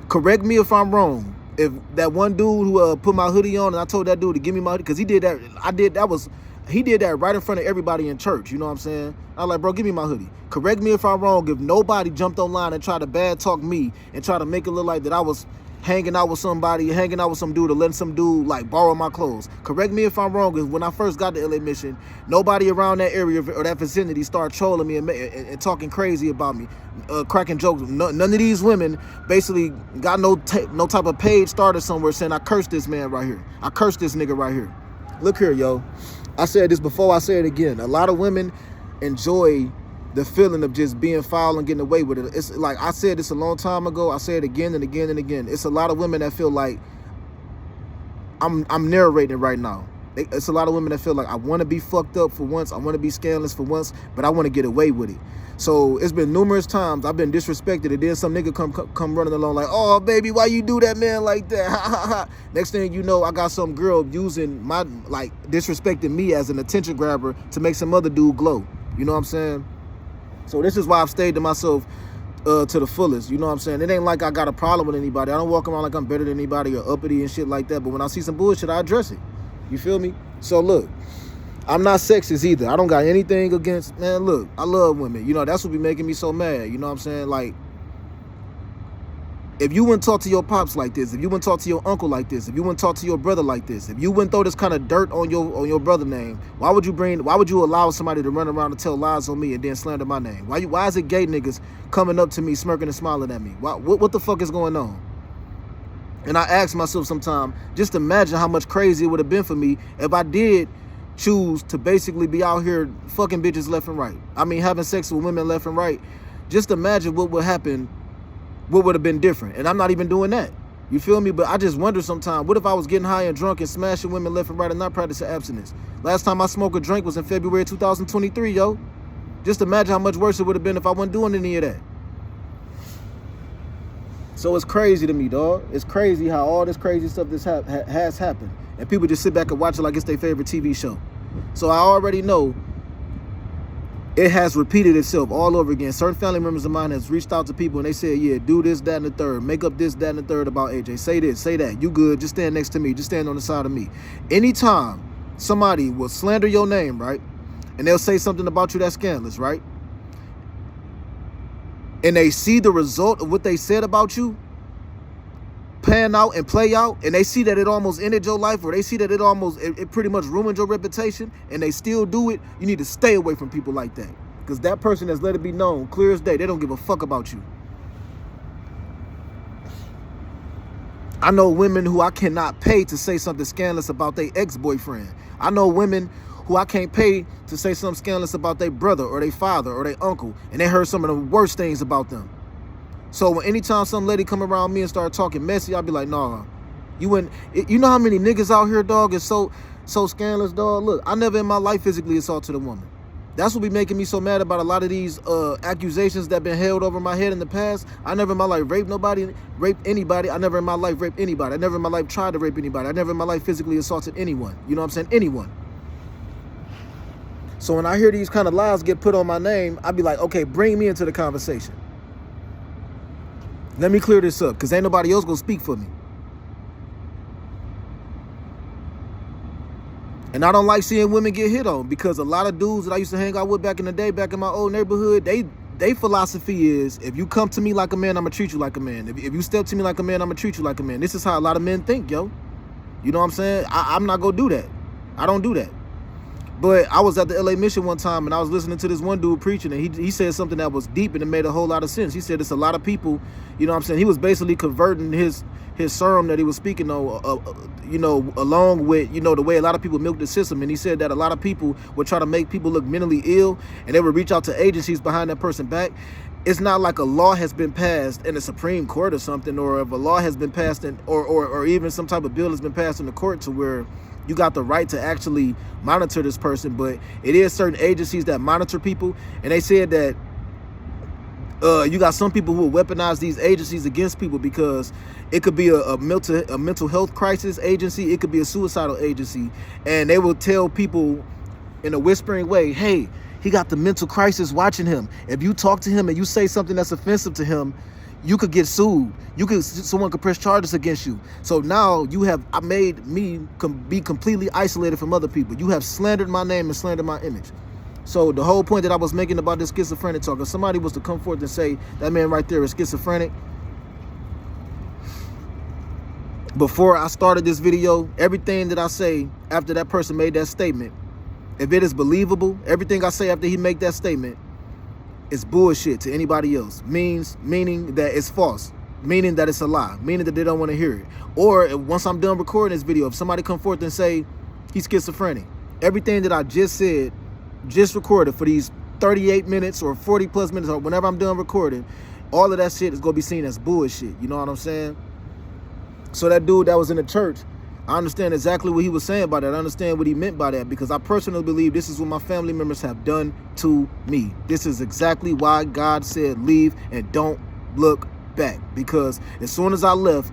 correct me if I'm wrong. If that one dude who put my hoodie on and I told that dude to give me my hoodie, because he did that, he did that right in front of everybody in church, you know what I'm saying? I was like, bro, give me my hoodie. Correct me if I'm wrong. If nobody jumped online and tried to bad talk me and try to make it look like that I was hanging out with somebody, hanging out with some dude, or letting some dude like borrow my clothes. Correct me if I'm wrong, because when I first got to LA Mission, nobody around that area or that vicinity started trolling me and talking crazy about me, cracking jokes. None of these women basically got no type of page started somewhere saying I cursed this man right here. I cursed this nigga right here. Look here, yo. I said this before, I say it again. A lot of women enjoy the feeling of just being foul and getting away with it. It's like I said this a long time ago. I say it again and again and again. It's a lot of women that feel like I'm narrating right now. It's a lot of women that feel like I want to be fucked up for once. I want to be scandalous for once, but I want to get away with it. So it's been numerous times I've been disrespected, and then some nigga come running along like, oh baby, why you do that man like that? Next thing you know, I got some girl using my, like, disrespecting me as an attention grabber to make some other dude glow. You know what I'm saying? So this is why I've stayed to myself to the fullest. You know what I'm saying? It ain't like I got a problem with anybody. I don't walk around like I'm better than anybody or uppity and shit like that. But when I see some bullshit, I address it. You feel me? So look, I'm not sexist either. I don't got anything against, man, look, I love women. You know, that's what be making me so mad. You know what I'm saying? Like, If you wouldn't talk to your pops like this, if you wouldn't talk to your uncle like this, if you wouldn't talk to your brother like this, if you wouldn't throw this kind of dirt on your brother name, why would you allow somebody to run around and tell lies on me and then slander my name? Why is it gay niggas coming up to me smirking and smiling at me? What the fuck is going on? And I ask myself sometimes, just imagine how much crazy it would have been for me if I did choose to basically be out here fucking bitches left and right. I mean, having sex with women left and right. Just imagine what would happen, what would have been different. And I'm not even doing that. You feel me? But I just wonder sometimes, what if I was getting high and drunk and smashing women left and right and not practicing abstinence? Last time I smoked a drink was in February 2023, yo. Just imagine how much worse it would have been if I wasn't doing any of that. So it's crazy to me, dog. It's crazy how all this crazy stuff has happened. And people just sit back and watch it like it's their favorite TV show. So I already know it has repeated itself all over again. Certain family members of mine has reached out to people and they said, yeah, do this, that, and the third. Make up this, that, and the third about AJ. Say this, say that. You good. Just stand next to me. Just stand on the side of me. Anytime somebody will slander your name, right? And they'll say something about you that's scandalous, right? And they see the result of what they said about you pan out and play out, and they see that it almost ended your life, or they see that it pretty much ruined your reputation, and they still do it, you need to stay away from people like that. Because that person has let it be known, clear as day, they don't give a fuck about you. I know women who I cannot pay to say something scandalous about their ex-boyfriend. I know women who I can't pay to say something scandalous about their brother or their father or their uncle, and they heard some of the worst things about them. So anytime some lady come around me and start talking messy, I'll be like, nah, you wouldn't. You know how many niggas out here, dog, is so scandalous, dog? Look, I never in my life physically assaulted a woman. That's what be making me so mad about a lot of these accusations that been held over my head in the past. I never in my life raped anybody. I never in my life raped anybody. I never in my life tried to rape anybody. I never in my life physically assaulted anyone. You know what I'm saying? Anyone. So when I hear these kind of lies get put on my name, I be like, okay, bring me into the conversation. Let me clear this up, because ain't nobody else gonna speak for me. And I don't like seeing women get hit on, because a lot of dudes that I used to hang out with back in the day, back in my old neighborhood, they philosophy is, if you come to me like a man, I'm gonna treat you like a man. If you step to me like a man, I'm gonna treat you like a man. This is how a lot of men think, yo. You know what I'm saying? I'm not gonna do that. I don't do that. But I was at the LA Mission one time, and I was listening to this one dude preaching, and he said something that was deep, and it made a whole lot of sense. He said it's a lot of people, you know what I'm saying? He was basically converting his sermon that he was speaking on, you know, along with, you know, the way a lot of people milk the system. And he said that a lot of people would try to make people look mentally ill, and they would reach out to agencies behind that person back. It's not like a law has been passed in the Supreme Court or something, or if a law has been passed in, or even some type of bill has been passed in the court to where you got the right to actually monitor this person. But it is certain agencies that monitor people, and they said that you got some people who will weaponize these agencies against people, because it could be a mental health crisis agency, it could be a suicidal agency, and they will tell people in a whispering way, hey, he got the mental crisis watching him. If you talk to him and you say something that's offensive to him, you could get sued. Someone could press charges against you. So now I made me be completely isolated from other people. You have slandered my name and slandered my image. So the whole point that I was making about this schizophrenic talk, if somebody was to come forth and say that man right there is schizophrenic, before I started this video, everything that I say after that person made that statement, if it is believable, everything I say after he make that statement, it's bullshit to anybody else. Meaning that it's false. Meaning that it's a lie. Meaning that they don't want to hear it. Or once I'm done recording this video, if somebody come forth and say he's schizophrenic, everything that I just said, just recorded for these 38 minutes or 40 plus minutes, or whenever I'm done recording, all of that shit is going to be seen as bullshit. You know what I'm saying? So that dude that was in the church, I understand exactly what he was saying by that. I understand what he meant by that, because I personally believe this is what my family members have done to me. This is exactly why God said leave and don't look back. Because as soon as I left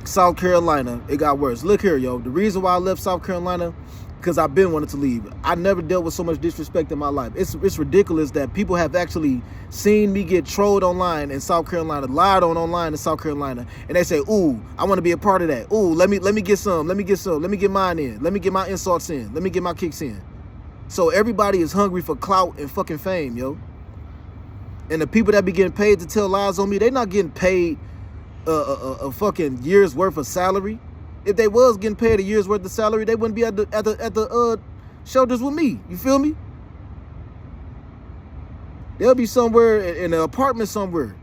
South Carolina, it got worse. Look here, yo. The reason why I left South Carolina, because I've been wanting to leave. I never dealt with so much disrespect in my life. It's ridiculous that people have actually seen me get trolled online in South Carolina, lied on online in South Carolina, and they say, ooh, I want to be a part of that. Ooh, let me get some. Let me get mine in. Let me get my insults in. Let me get my kicks in. So everybody is hungry for clout and fucking fame, yo. And the people that be getting paid to tell lies on me, they not getting paid a fucking year's worth of salary. If they was getting paid a year's worth of salary, they wouldn't be at the shelters with me. You feel me? They'll be somewhere in an apartment somewhere.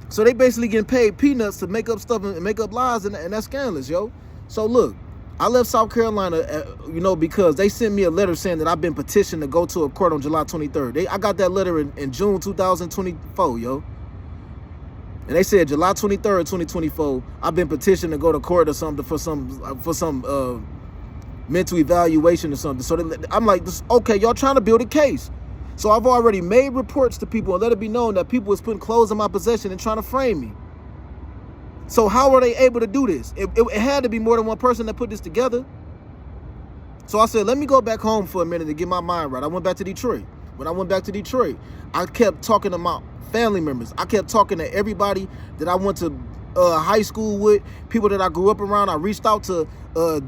So they basically getting paid peanuts to make up stuff and make up lies, and that's scandalous, yo. So look, I left South Carolina, because they sent me a letter saying that I've been petitioned to go to a court on July 23rd. I got that letter in June 2024, yo. And they said July 23rd, 2024, I've been petitioned to go to court or something for some mental evaluation or something. So I'm like, okay, y'all trying to build a case. So I've already made reports to people and let it be known that people was putting clothes in my possession and trying to frame me. So how are they able to do this? It had to be more than one person that put this together. So I said, let me go back home for a minute to get my mind right. I went back to Detroit. When I went back to Detroit, I kept talking to my family members. I kept talking to everybody that I went to high school with, people that I grew up around. I reached out to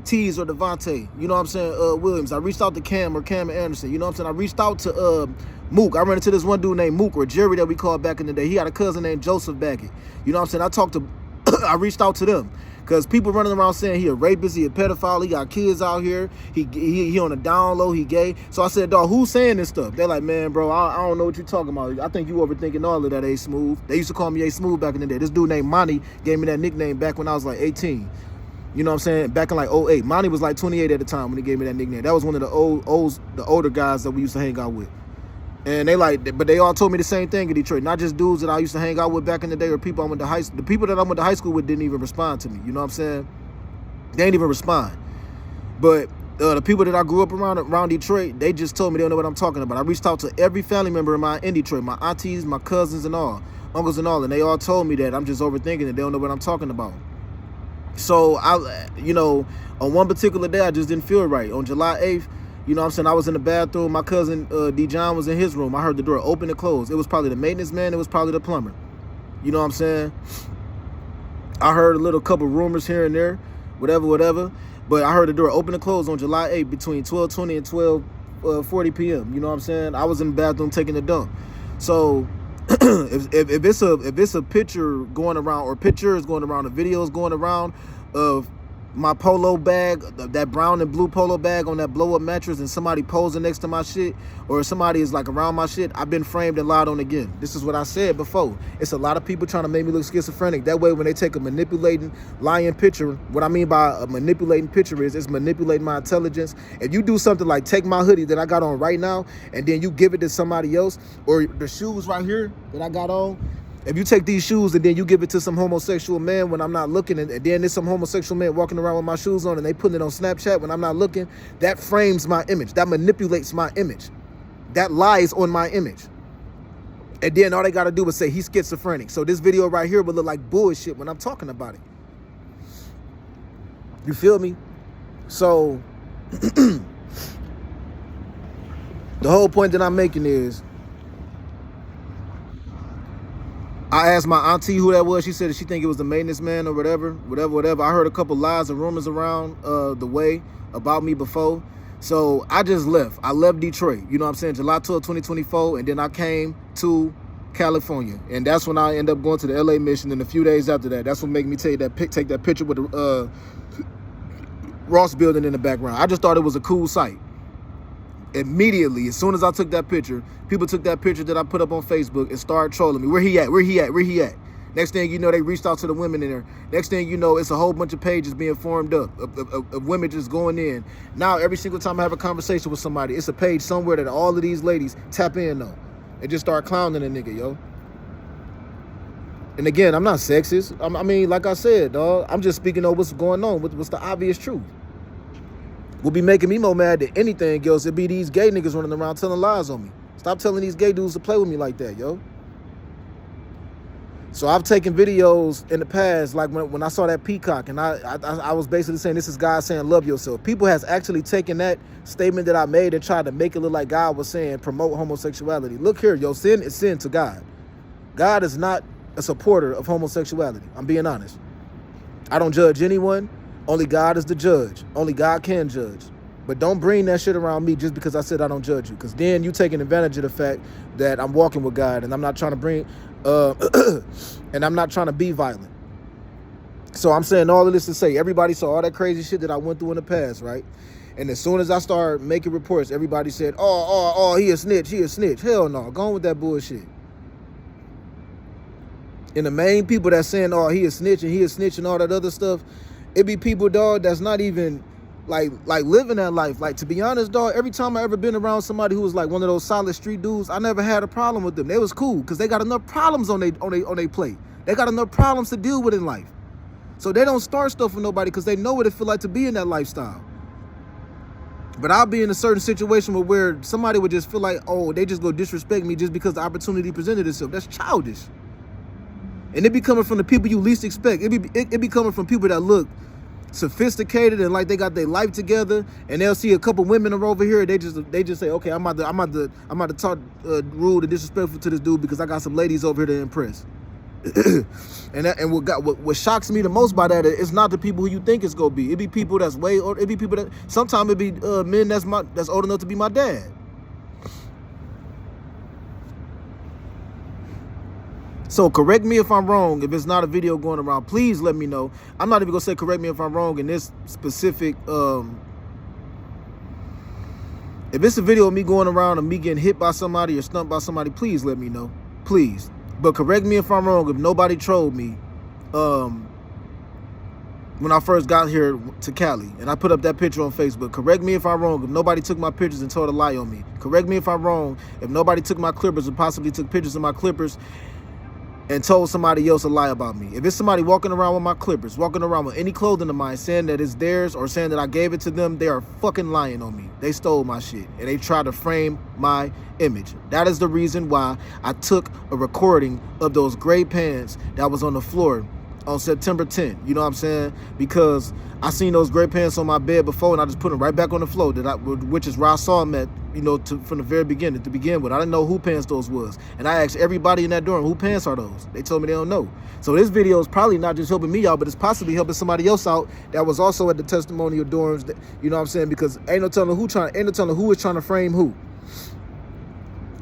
Tease or Devontae, you know what I'm saying, Williams. I reached out to Cam Anderson, you know what I'm saying. I reached out to Mook. I ran into this one dude named Mook, or Jerry that we called back in the day. He had a cousin named Joseph Baggett. You know what I'm saying. I reached out to them. Because people running around saying he a rapist, he a pedophile, he got kids out here, he on the down low, he gay. So I said, dog, who's saying this stuff? They're like, man, bro, I don't know what you're talking about. I think you overthinking all of that, A Smooth. They used to call me A Smooth back in the day. This dude named Monty gave me that nickname back when I was like 18. You know what I'm saying? Back in like 08. Monty was like 28 at the time when he gave me that nickname. That was one of the older guys that we used to hang out with. And but they all told me the same thing in Detroit. Not just dudes that I used to hang out with back in the day, or people I went to high school. The people that I went to high school with didn't even respond to me. You know what I'm saying? They didn't even respond. But the people that I grew up around Detroit, they just told me they don't know what I'm talking about. I reached out to every family member in Detroit, my aunties, my cousins, and all, uncles and all, and they all told me that I'm just overthinking it. They don't know what I'm talking about. So on one particular day, I just didn't feel right. On July 8th. You know what I'm saying? I was in the bathroom. My cousin, D. John, was in his room. I heard the door open and close. It was probably the maintenance man. It was probably the plumber. You know what I'm saying? I heard a little couple rumors here and there, whatever. But I heard the door open and close on July 8th between 12:20 and 12:40 p.m. You know what I'm saying? I was in the bathroom taking a dump. So if it's a picture going around, or pictures going around, or videos going around of my polo bag, that brown and blue polo bag on that blow up mattress, and somebody posing next to my shit, or somebody is like around my shit, I've been framed and lied on again. This is what I said before. It's a lot of people trying to make me look schizophrenic. That way, when they take a manipulating, lying picture, what I mean by a manipulating picture is it's manipulating my intelligence. If you do something like take my hoodie that I got on right now, and then you give it to somebody else, or the shoes right here that I got on, if you take these shoes and then you give it to some homosexual man when I'm not looking, and then there's some homosexual man walking around with my shoes on and they putting it on Snapchat when I'm not looking, that frames my image. That manipulates my image. That lies on my image. And then all they got to do is say he's schizophrenic. So this video right here will look like bullshit when I'm talking about it. You feel me? So the whole point that I'm making is, I asked my auntie who that was. She said that she think it was the maintenance man or whatever. I heard a couple lies and rumors around the way about me before. So I just left. I left Detroit, you know what I'm saying, July 12, 2024. And then I came to California. And that's when I ended up going to the LA mission. And a few days after that, that's what made me take that picture with the Ross building in the background. I just thought it was a cool sight. Immediately, as soon as I took that picture, people took that picture that I put up on Facebook and started trolling me. Where he at? Next thing you know, they reached out to the women in there. Next thing you know, it's a whole bunch of pages being formed up of women just going in. Now, every single time I have a conversation with somebody, it's a page somewhere that all of these ladies tap in on and just start clowning a nigga, yo. And again, I'm not sexist. I mean, like I said, dog, I'm just speaking on what's going on, what's the obvious truth. Will be making me more mad than anything else. It be these gay niggas running around telling lies on me. Stop telling these gay dudes to play with me like that, yo. So I've taken videos in the past, like when I saw that peacock, and I was basically saying this is God saying love yourself. People has actually taken that statement that I made and tried to make it look like God was saying promote homosexuality. Look here, yo, sin is sin to God. God is not a supporter of homosexuality. I'm being honest. I don't judge anyone. Only God is the judge. Only God can judge. But don't bring that shit around me just because I said I don't judge you. Because then you taking advantage of the fact that I'm walking with God and I'm not trying to bring, and I'm not trying to be violent. So I'm saying all of this to say, everybody saw all that crazy shit that I went through in the past, right? And as soon as I started making reports, everybody said, oh, he a snitch, he a snitch. Hell no, go on with that bullshit. And the main people that's saying, oh, he a snitch and all that other stuff, it be people, dog, that's not even like living that life. Like, to be honest, dog, every time I ever been around somebody who was like one of those solid street dudes, I never had a problem with them. They was cool because they got enough problems on they plate. They got enough problems to deal with in life. So they don't start stuff with nobody because they know what it feel like to be in that lifestyle. But I'll be in a certain situation where somebody would just feel like, oh, they just go disrespect me just because the opportunity presented itself. That's childish. And it be coming from the people you least expect. It be coming from people that look sophisticated and like they got their life together, and they'll see a couple women are over here. They just say, okay, I'm about to talk rude and disrespectful to this dude because I got some ladies over here to impress. and what shocks me the most by that is not the people who you think it's gonna be. It be people that's way old. It be people that sometimes it be men that's old enough to be my dad. So correct me if I'm wrong. If it's not a video going around, please let me know. I'm not even gonna say correct me if I'm wrong in this specific. If it's a video of me going around and me getting hit by somebody or stumped by somebody, please let me know, please. But correct me if I'm wrong. If nobody trolled me, when I first got here to Cali, and I put up that picture on Facebook. Correct me if I'm wrong. If nobody took my pictures and told a lie on me. Correct me if I'm wrong. If nobody took my clippers or possibly took pictures of my clippers and told somebody else a lie about me. If it's somebody walking around with my clippers, walking around with any clothing of mine, saying that it's theirs or saying that I gave it to them, they are fucking lying on me. They stole my shit and they tried to frame my image. That is the reason why I took a recording of those gray pants that was on the floor on September 10th. You know what I'm saying? Because I seen those gray pants on my bed before and I just put them right back on the floor, which is where I saw them at, you know, from the very beginning, to begin with. I didn't know who pants those was. And I asked everybody in that dorm, who pants are those? They told me they don't know. So this video is probably not just helping me out, but it's possibly helping somebody else out that was also at the testimonial dorms, that, you know what I'm saying? Because ain't no telling who is trying to frame who.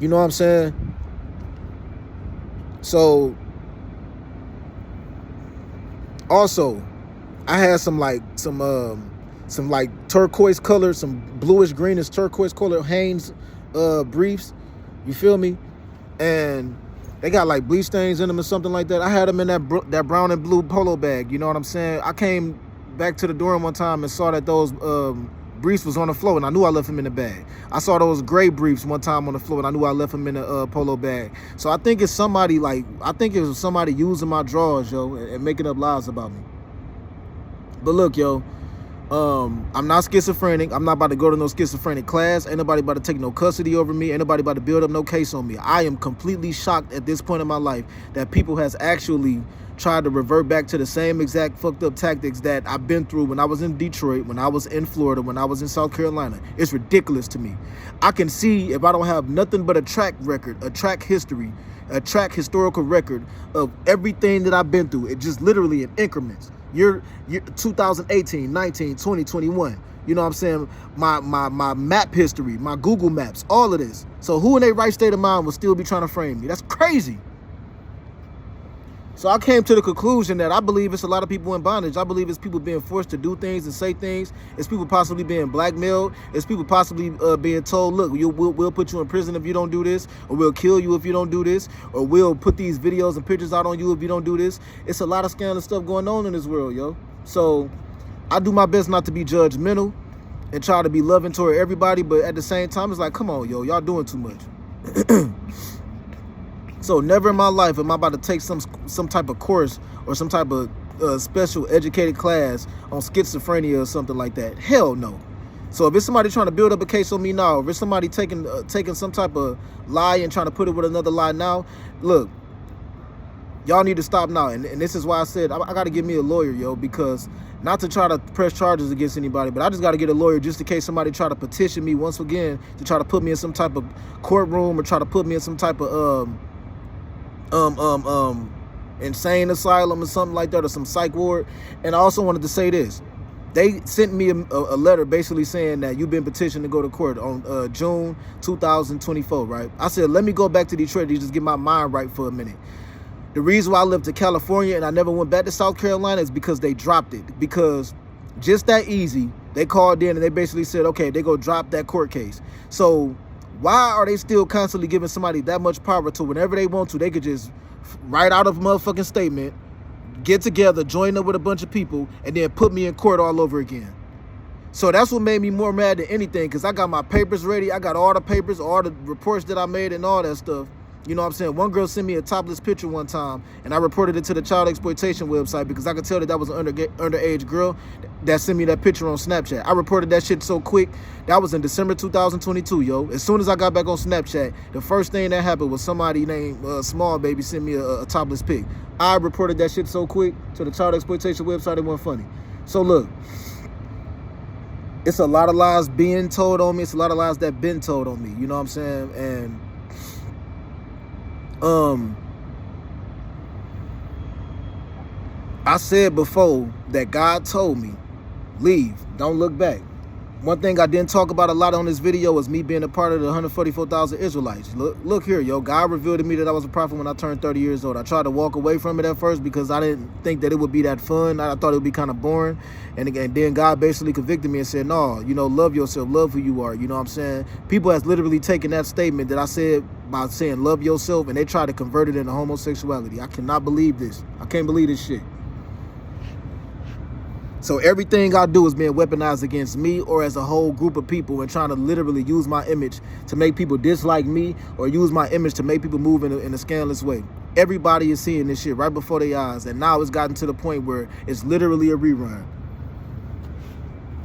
You know what I'm saying? So also, I had some turquoise color, some bluish greenish turquoise color Hanes briefs. You feel me? And they got like bleach stains in them or something like that. I had them in that brown and blue polo bag. You know what I'm saying? I came back to the dorm one time and saw that those briefs was on the floor, and I knew I left them in the bag. I saw those gray briefs one time on the floor, and I knew I left them in the polo bag. So I think it's somebody it was somebody using my drawers, yo, and making up lies about me. But look, yo, I'm not schizophrenic. I'm not about to go to no schizophrenic class. Ain't nobody about to take no custody over me. Ain't nobody about to build up no case on me. I am completely shocked at this point in my life that people has actually tried to revert back to the same exact fucked up tactics that I've been through when I was in Detroit, when I was in Florida, when I was in South Carolina. It's ridiculous to me. I can see if I don't have nothing but a track record, a track history, a track historical record of everything that I've been through. It just literally in increments. Year 2018, 19, 20, 21. You know what I'm saying? My map history, my Google Maps, all of this. So who in their right state of mind will still be trying to frame me? That's crazy. So I came to the conclusion that I believe it's a lot of people in bondage. I believe it's people being forced to do things and say things. It's people possibly being blackmailed. It's people possibly being told, look, we'll put you in prison if you don't do this, or we'll kill you if you don't do this, or we'll put these videos and pictures out on you if you don't do this. It's a lot of scandalous stuff going on in this world, yo. So I do my best not to be judgmental and try to be loving toward everybody, but at the same time, it's like, come on, yo, y'all doing too much. So never in my life am I about to take some type of course or some type of special educated class on schizophrenia or something like that. Hell no. So if it's somebody trying to build up a case on me now, if it's somebody taking some type of lie and trying to put it with another lie now, look, y'all need to stop now. And this is why I said I got to get me a lawyer, yo, because not to try to press charges against anybody, but I just got to get a lawyer just in case somebody try to petition me once again to try to put me in some type of courtroom or try to put me in some type of insane asylum or something like that, or some psych ward. And I also wanted to say this. They sent me a letter basically saying that you've been petitioned to go to court on June 2024, right? I said, let me go back to Detroit to just get my mind right for a minute. The reason why I lived to California and I never went back to South Carolina is because they dropped it. Because just that easy, they called in and they basically said, okay, they go drop that court case. So why are they still constantly giving somebody that much power to whenever they want to, they could just write out a motherfucking statement, get together, join up with a bunch of people, and then put me in court all over again. So that's what made me more mad than anything, because I got my papers ready. I got all the papers, all the reports that I made and all that stuff. You know what I'm saying? One girl sent me a topless picture one time, and I reported it to the child exploitation website because I could tell that was an underage girl that sent me that picture on Snapchat. I reported that shit so quick. That was in December 2022, yo. As soon as I got back on Snapchat, the first thing that happened was somebody named Small Baby sent me a topless pic. I reported that shit so quick to the child exploitation website, it wasn't funny. So look, it's a lot of lies being told on me. It's a lot of lies that been told on me. You know what I'm saying? And I said before that God told me, leave, don't look back. One thing I didn't talk about a lot on this video was me being a part of the 144,000 Israelites. Look here, yo. God revealed to me that I was a prophet when I turned 30 years old. I tried to walk away from it at first because I didn't think that it would be that fun. I thought it would be kind of boring. And then God basically convicted me and said, no, you know, love yourself, love who you are. You know what I'm saying? People has literally taken that statement that I said by saying love yourself, and they try to convert it into homosexuality. I cannot believe this. I can't believe this shit. So everything I do is being weaponized against me or as a whole group of people, and trying to literally use my image to make people dislike me or use my image to make people move in a scandalous way. Everybody is seeing this shit right before their eyes, and now it's gotten to the point where it's literally a rerun.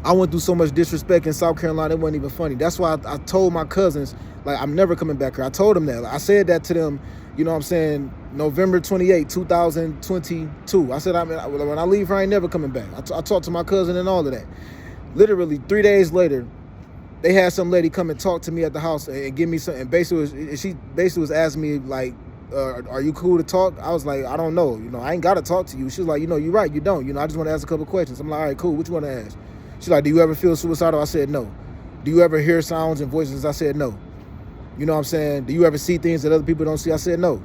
I went through so much disrespect in South Carolina, it wasn't even funny. That's why I told my cousins, like, I'm never coming back here. I told them that. I said that to them, you know what I'm saying, November 28, 2022. I said, when I leave here, I ain't never coming back. I talked to my cousin and all of that. Literally 3 days later, they had some lady come and talk to me at the house and give me some, and she basically was asking me, like, are you cool to talk? I was like, I don't know. You know, I ain't got to talk to you. She was like, you know, you're right, you don't. You know, I just want to ask a couple questions. I'm like, all right, cool. What you want to ask? She's like, do you ever feel suicidal? I said, no. Do you ever hear sounds and voices? I said, no. You know what I'm saying? Do you ever see things that other people don't see? I said, no.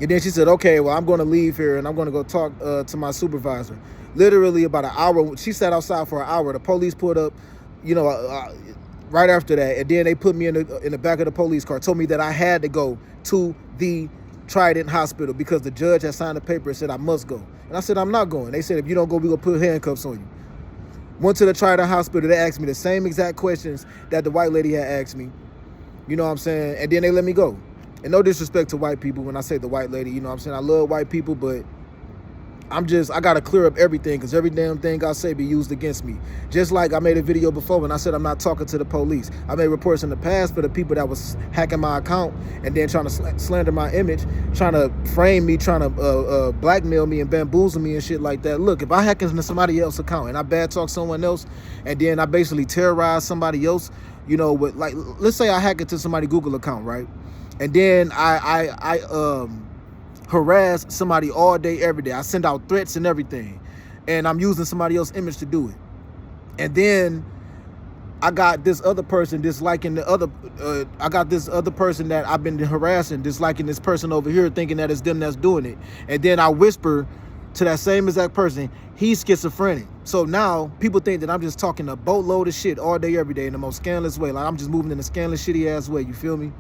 And then she said, okay, well, I'm going to leave here and I'm going to go talk to my supervisor. Literally about an hour. She sat outside for an hour. The police pulled up, you know, right after that. And then they put me in the back of the police car, told me that I had to go to the Trident Hospital because the judge had signed a paper and said I must go. And I said, I'm not going. They said, if you don't go, we're going to put handcuffs on you. Went to the Trident Hospital. They asked me the same exact questions that the white lady had asked me. You know what I'm saying? And then they let me go. And no disrespect to white people when I say the white lady, you know what I'm saying? I love white people, but I got to clear up everything because every damn thing I say be used against me. Just like I made a video before when I said I'm not talking to the police. I made reports in the past for the people that was hacking my account and then trying to slander my image, trying to frame me, trying to blackmail me and bamboozle me and shit like that. Look, if I hack into somebody else's account and I bad talk someone else and then I basically terrorize somebody else, you know, with, like, let's say I hack into somebody's Google account, right? And then I harass somebody all day, every day. I send out threats and everything. And I'm using somebody else's image to do it. And then I got this other person disliking the other, I got this other person that I've been harassing, disliking this person over here, thinking that it's them that's doing it. And then I whisper to that same exact person, he's schizophrenic. So now people think that I'm just talking a boatload of shit all day, every day in the most scandalous way. Like I'm just moving in a scandalous, shitty ass way. You feel me?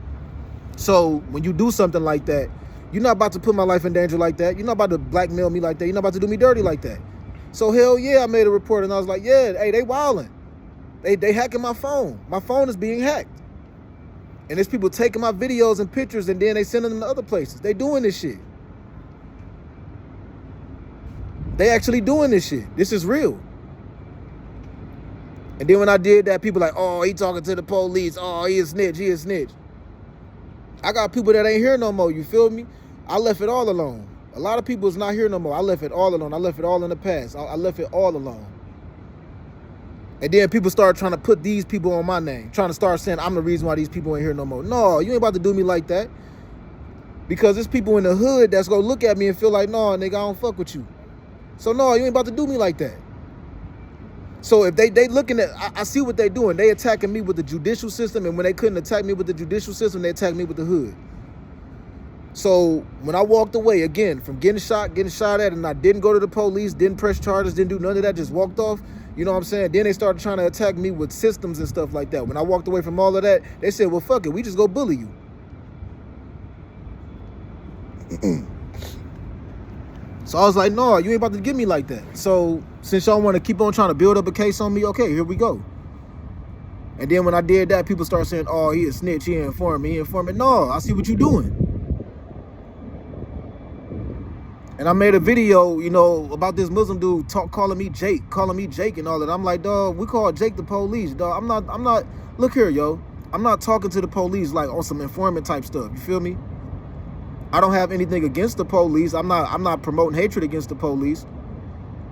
So when you do something like that, you're not about to put my life in danger like that. You're not about to blackmail me like that. You're not about to do me dirty like that. So hell yeah, I made a report and I was like, yeah, hey, they wilding. They hacking my phone. My phone is being hacked. And there's people taking my videos and pictures and then they sending them to other places. They doing this shit. They actually doing this shit. This is real. And then when I did that, people like, oh, he talking to the police. Oh, he a snitch. He a snitch. I got people that ain't here no more. You feel me? I left it all alone. A lot of people is not here no more. I left it all alone. I left it all in the past. I left it all alone. And then people start trying to put these people on my name, trying to start saying I'm the reason why these people ain't here no more. No, you ain't about to do me like that. Because there's people in the hood that's gonna look at me and feel like, no, nigga, I don't fuck with you. So no, you ain't about to do me like that. So if they looking at, I see what they doing. They attacking me with the judicial system, and when they couldn't attack me with the judicial system, they attacked me with the hood. So when I walked away, again, from getting shot at, and I didn't go to the police, didn't press charges, didn't do none of that, just walked off, you know what I'm saying? Then they started trying to attack me with systems and stuff like that. When I walked away from all of that, they said, well, fuck it, we just go bully you. So I was like, no, you ain't about to get me like that. So since y'all want to keep on trying to build up a case on me, okay, here we go. And then when I did that, people start saying, oh, he a snitch, he informed me, No, I see what you doing. And I made a video, you know, about this Muslim dude calling me Jake and all that. I'm like, dog, we call Jake the police, dog. I'm not, look here, yo. I'm not talking to the police like on some informant type stuff. You feel me? I don't have anything against the police. I'm not promoting hatred against the police.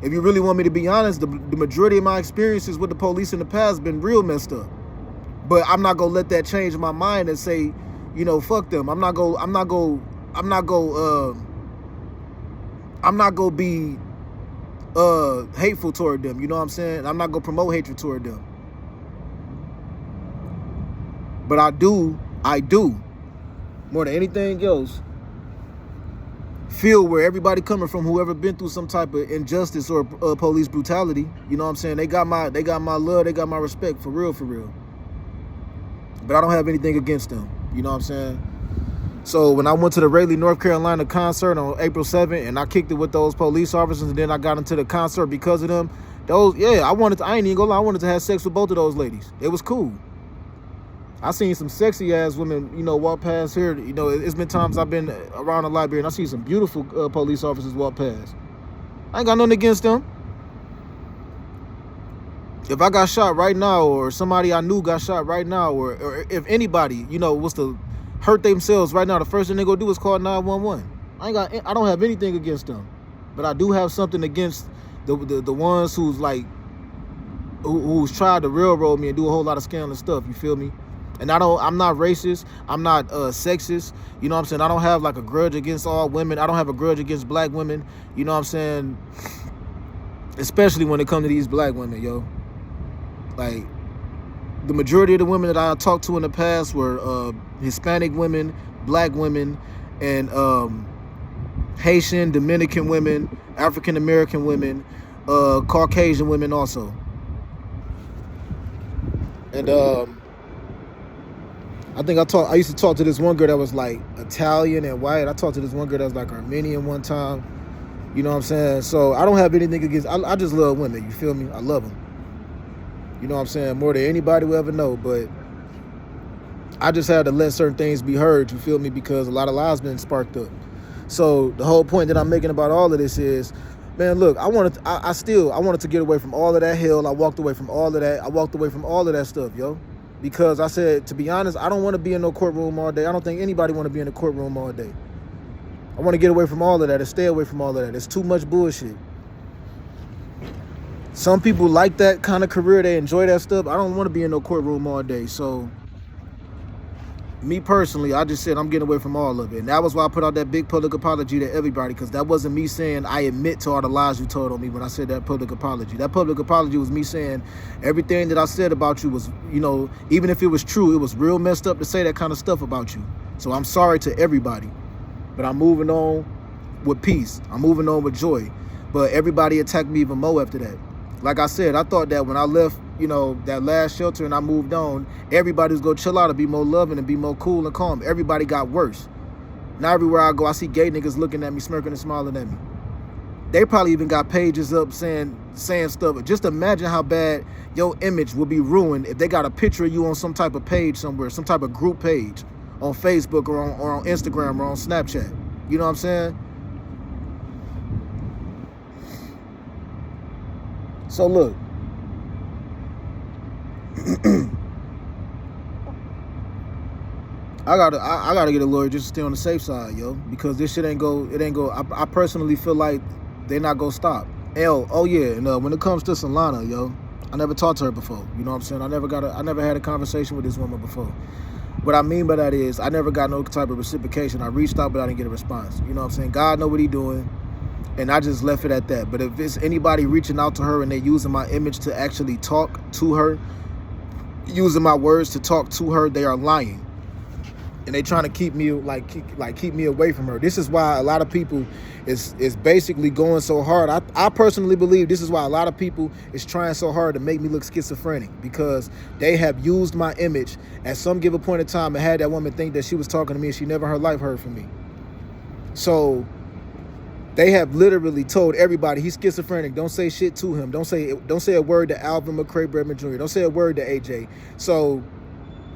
If you really want me to be honest, the majority of my experiences with the police in the past have been real messed up. But I'm not gonna let that change my mind and say, you know, fuck them. I'm not gonna be hateful toward them. You know what I'm saying? I'm not gonna promote hatred toward them. But I do, more than anything else, feel where everybody coming from, whoever been through some type of injustice or police brutality, you know what I'm saying? They got my love, they got my respect, for real. But I don't have anything against them, you know what I'm saying? So when I went to the Raleigh, North Carolina concert on April 7th, and I kicked it with those police officers, and then I got into the concert because of them, I ain't even gonna lie, I wanted to have sex with both of those ladies. It was cool. I seen some sexy ass women, you know, walk past here. You know, it's been times I've been around the library and I see some beautiful police officers walk past. I ain't got nothing against them. If I got shot right now, or somebody I knew got shot right now, or if anybody, you know, was to hurt themselves right now, the first thing they gonna do is call 911. I don't have anything against them, but I do have something against the ones who's like who's tried to railroad me and do a whole lot of scandalous stuff. You feel me? And I'm not racist. I'm not sexist. You know what I'm saying? I don't have like a grudge against all women. I don't have a grudge against black women. You know what I'm saying? Especially when it comes to these black women, yo. Like, the majority of the women that I talked to in the past were Hispanic women, black women, and Haitian, Dominican women, African American women, Caucasian women also. And I used to talk to this one girl that was like Italian and white. I talked to this one girl that was like Armenian one time. You know what I'm saying? So I don't have anything against, I just love women, you feel me? I love them. You know what I'm saying? More than anybody will ever know, but I just had to let certain things be heard, you feel me? Because a lot of lies been sparked up. So the whole point that I'm making about all of this is, man, look, I wanted to get away from all of that hell. I walked away from all of that. I walked away from all of that stuff, yo. Because I said, to be honest, I don't want to be in no courtroom all day. I don't think anybody want to be in a courtroom all day. I want to get away from all of that and stay away from all of that. It's too much bullshit. Some people like that kind of career. They enjoy that stuff. I don't want to be in no courtroom all day. So, me personally, I just said I'm getting away from all of it. And that was why I put out that big public apology to everybody, because that wasn't me saying I admit to all the lies you told on me when I said that public apology. That public apology was me saying everything that I said about you was, you know, even if it was true, it was real messed up to say that kind of stuff about you. So I'm sorry to everybody. But I'm moving on with peace. I'm moving on with joy. But everybody attacked me even more after that. Like I said, I thought that when I left, you know, that last shelter and I moved on, everybody was going to chill out and be more loving and be more cool and calm. Everybody got worse. Now everywhere I go, I see gay niggas looking at me, smirking and smiling at me. They probably even got pages up saying stuff. Just imagine how bad your image will be ruined if they got a picture of you on some type of page somewhere, some type of group page on Facebook or on Instagram or on Snapchat. You know what I'm saying? So look, I gotta get a lawyer just to stay on the safe side, yo, because this shit ain't go. I personally feel like they're not gonna stop. Oh yeah, and when it comes to Solana, yo, I never talked to her before. You know what I'm saying? I never had a conversation with this woman before. What I mean by that is I never got no type of reciprocation. I reached out, but I didn't get a response. You know what I'm saying? God know what he doing. And I just left it at that. But if it's anybody reaching out to her and they're using my image to actually talk to her, using my words to talk to her, they are lying. And they trying to keep me keep me away from her. This is why a lot of people is basically going so hard. I personally believe this is why a lot of people is trying so hard to make me look schizophrenic, because they have used my image at some given point in time and had that woman think that she was talking to me and she never in her life heard from me. So they have literally told everybody he's schizophrenic. Don't say shit to him. Don't say a word to Alvin McCray Bredman Jr. Don't say a word to AJ. So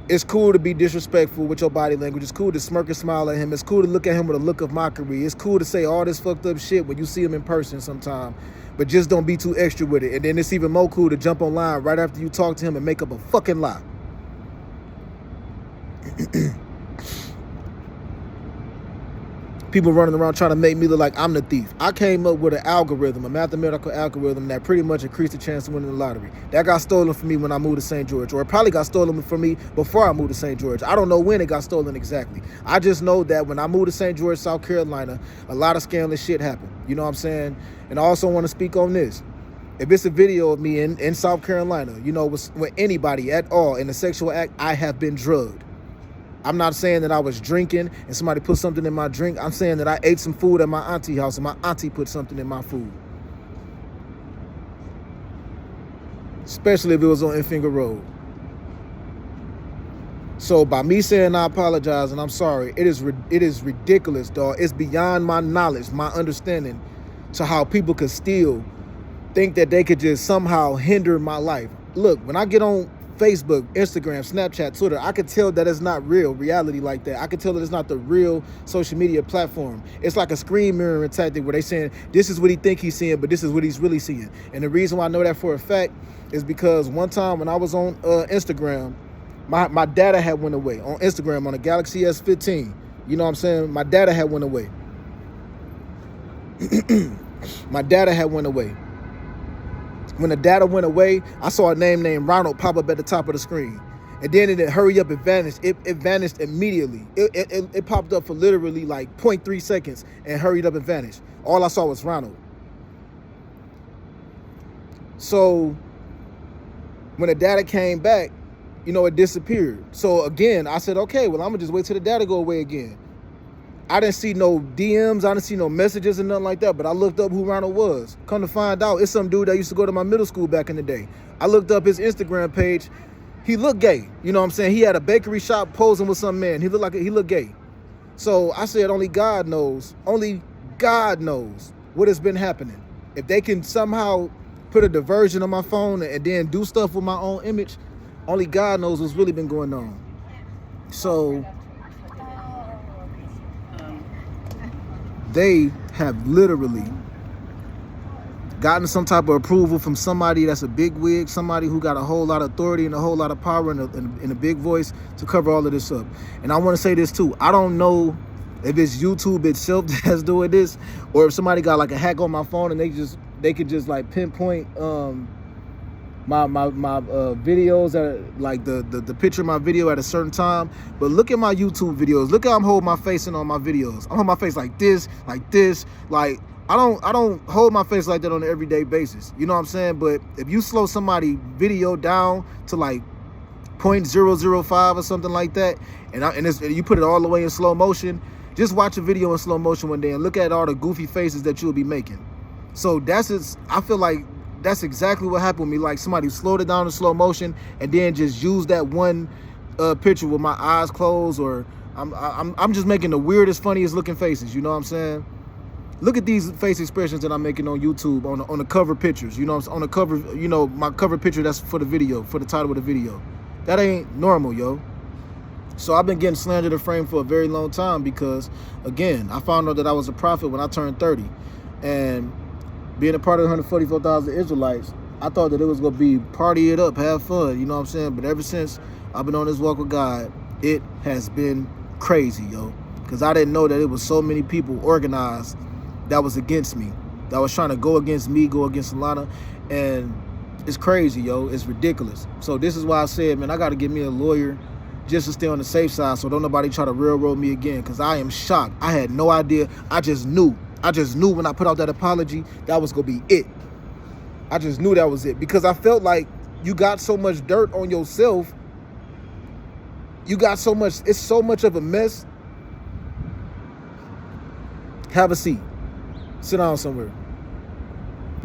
it's cool to be disrespectful with your body language. It's cool to smirk and smile at him. It's cool to look at him with a look of mockery. It's cool to say all this fucked up shit when you see him in person sometime, but just don't be too extra with it. And then it's even more cool to jump online right after you talk to him and make up a fucking lie. People running around trying to make me look like I'm the thief. I came up with an algorithm, a mathematical algorithm that pretty much increased the chance of winning the lottery. That got stolen from me when I moved to St. George, or it probably got stolen from me before I moved to St. George. I don't know when it got stolen exactly. I just know that when I moved to St. George, South Carolina, a lot of scandalous shit happened. You know what I'm saying? And I also want to speak on this. If it's a video of me in South Carolina, you know, with anybody at all in a sexual act, I have been drugged. I'm not saying that I was drinking and somebody put something in my drink. I'm saying that I ate some food at my auntie house and my auntie put something in my food. Especially if it was on Infinger Road. So by me saying I apologize and I'm sorry, it is ridiculous, dog. It's beyond my knowledge, my understanding, to how people could still think that they could just somehow hinder my life. Look, when I get on Facebook, Instagram, Snapchat, Twitter, I could tell that it's not real reality like that. I could tell that it's not the real social media platform. It's like a screen mirroring tactic where they saying this is what he think he's seeing, but this is what he's really seeing. And the reason why I know that for a fact is because one time when I was on Instagram, my data had went away on Instagram on a Galaxy S15. You know what I'm saying? My data had went away. My data had went away. When the data went away, I saw a name named Ronald pop up at the top of the screen. And then it hurry up and vanished. It vanished immediately. It popped up for literally like 0.3 seconds and hurried up and vanished. All I saw was Ronald. So when the data came back, you know, it disappeared. So again, I said, okay, well, I'm gonna just wait till the data go away again. I didn't see no DMs, I didn't see no messages and nothing like that, but I looked up who Ronald was. Come to find out, it's some dude that used to go to my middle school back in the day. I looked up his Instagram page. He looked gay. You know what I'm saying? He had a bakery shop posing with some man. He looked gay. So I said, only God knows what has been happening. If they can somehow put a diversion on my phone and then do stuff with my own image, only God knows what's really been going on. So they have literally gotten some type of approval from somebody that's a big wig, somebody who got a whole lot of authority and a whole lot of power and a big voice to cover all of this up. And I want to say this too. I don't know if it's YouTube itself that's doing this, or if somebody got like a hack on my phone and they could just like pinpoint my videos at like the picture of my video at a certain time. But look at my YouTube videos. Look how I'm holding my face in on my videos. I'm holding my face like this. Like I don't hold my face like that on an everyday basis. You know what I'm saying? But if you slow somebody video down to like 0.005 or something like that, and you put it all the way in slow motion, just watch a video in slow motion one day and look at all the goofy faces that you'll be making. So I feel like that's exactly what happened with me. Like somebody slowed it down in slow motion and then just used that one picture with my eyes closed, or I'm just making the weirdest, funniest looking faces. You know what I'm saying? Look at these face expressions that I'm making on YouTube on the cover pictures. You know, on the cover, you know, my cover picture that's for the video, for the title of the video. That ain't normal, yo. So I've been getting slandered and framed for a very long time because, again, I found out that I was a prophet when I turned 30. And being a part of the 144,000 Israelites, I thought that it was going to be party it up, have fun, you know what I'm saying? But ever since I've been on this walk with God, it has been crazy, yo. Because I didn't know that it was so many people organized that was against me, that was trying to go against me, go against Alana. And it's crazy, yo. It's ridiculous. So this is why I said, man, I got to get me a lawyer just to stay on the safe side so don't nobody try to railroad me again, because I am shocked. I had no idea. I just knew I just knew when I put out that apology, that was gonna be it. I just knew that was it, because I felt like you got so much dirt on yourself. You got so much, it's so much of a mess. Have a seat. Sit down somewhere.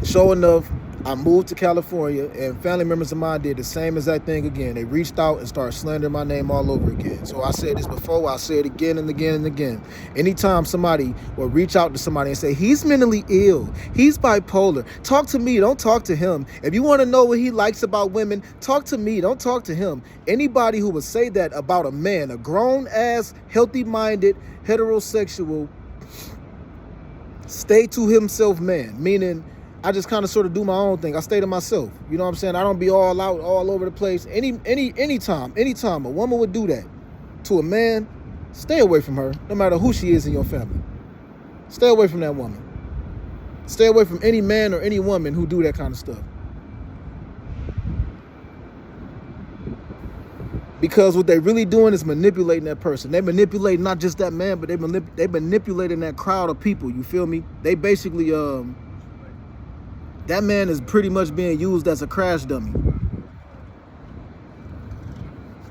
Sure enough, I moved to California, and family members of mine did the same exact thing again. They reached out and started slandering my name all over again. So I said this before, I say it again and again and again. Anytime somebody will reach out to somebody and say, he's mentally ill, he's bipolar, talk to me, don't talk to him. If you want to know what he likes about women, talk to me, don't talk to him. Anybody who would say that about a man, a grown-ass, healthy-minded, heterosexual, stay to himself man, meaning I just kind of sort of do my own thing. I stay to myself. You know what I'm saying? I don't be all out, all over the place. Anytime a woman would do that to a man, stay away from her, no matter who she is in your family. Stay away from that woman. Stay away from any man or any woman who do that kind of stuff. Because what they really doing is manipulating that person. They manipulate not just that man, but they manipulating that crowd of people. You feel me? They basically that man is pretty much being used as a crash dummy.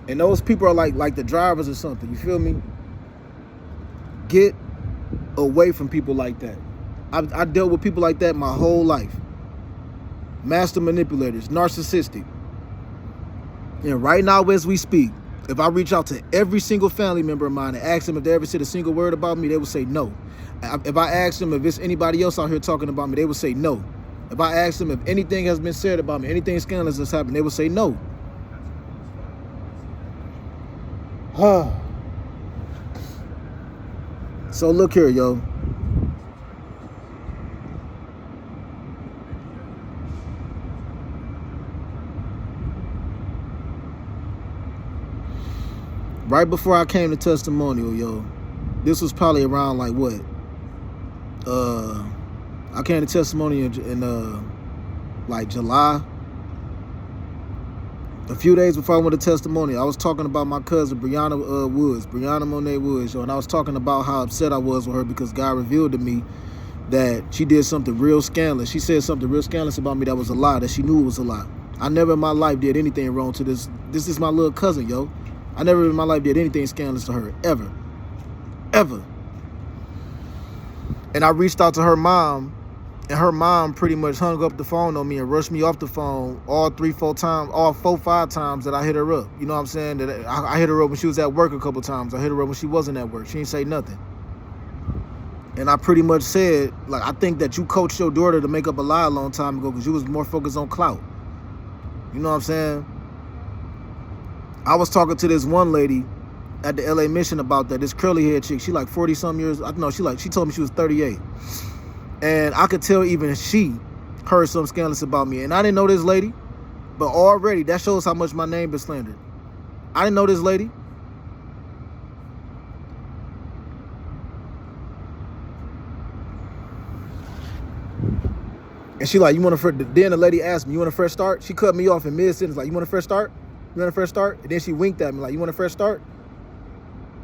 And those people are like the drivers or something. You feel me? Get away from people like that. I dealt with people like that my whole life. Master manipulators, narcissistic. And right now as we speak, if I reach out to every single family member of mine and ask them if they ever said a single word about me, they would say no. If I ask them if it's anybody else out here talking about me, they would say no. If I ask them if anything has been said about me, anything scandalous has happened, they would say no. So look here, yo. Right before I came to testimonial, yo, this was probably around like what? I came to testimonial in like July. A few days before I went to testimony, I was talking about my cousin Brianna Monet Woods, yo, and I was talking about how upset I was with her because God revealed to me that she did something real scandalous. She said something real scandalous about me that was a lie, that she knew it was a lie. I never in my life did anything wrong to this. This is my little cousin, yo. I never in my life did anything scandalous to her, ever. Ever. And I reached out to her mom, and her mom pretty much hung up the phone on me and rushed me off the phone all 5 times that I hit her up. You know what I'm saying? That I hit her up when she was at work a couple times. I hit her up when she wasn't at work. She didn't say nothing. And I pretty much said, like, I think that you coached your daughter to make up a lie a long time ago because you was more focused on clout. You know what I'm saying? I was talking to this one lady at the LA Mission about that. This curly haired chick, she like 40 some years. I know she told me she was 38. And I could tell even she heard something scandalous about me. And I didn't know this lady, but already that shows how much my name been slandered. I didn't know this lady. And she like, you want to, then the lady asked me, you want a fresh start? She cut me off in mid-sentence, like, you want a fresh start? You want a fresh start? And then she winked at me like, you want a fresh start?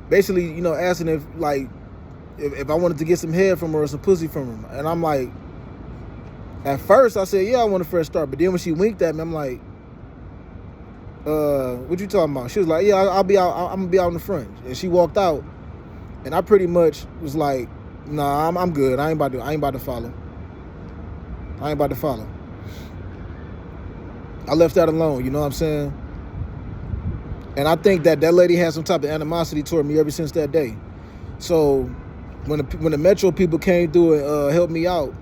Basically, you know, asking if I wanted to get some head from her or some pussy from her. And I'm like, at first I said, yeah, I want a fresh start. But then when she winked at me, I'm like, what you talking about? She was like, yeah, I'll be out. I'm gonna be out in the front. And she walked out, and I pretty much was like, nah, I'm good. I ain't about to follow. I left that alone. You know what I'm saying? And I think that lady had some type of animosity toward me ever since that day. So when the Metro people came through and helped me out,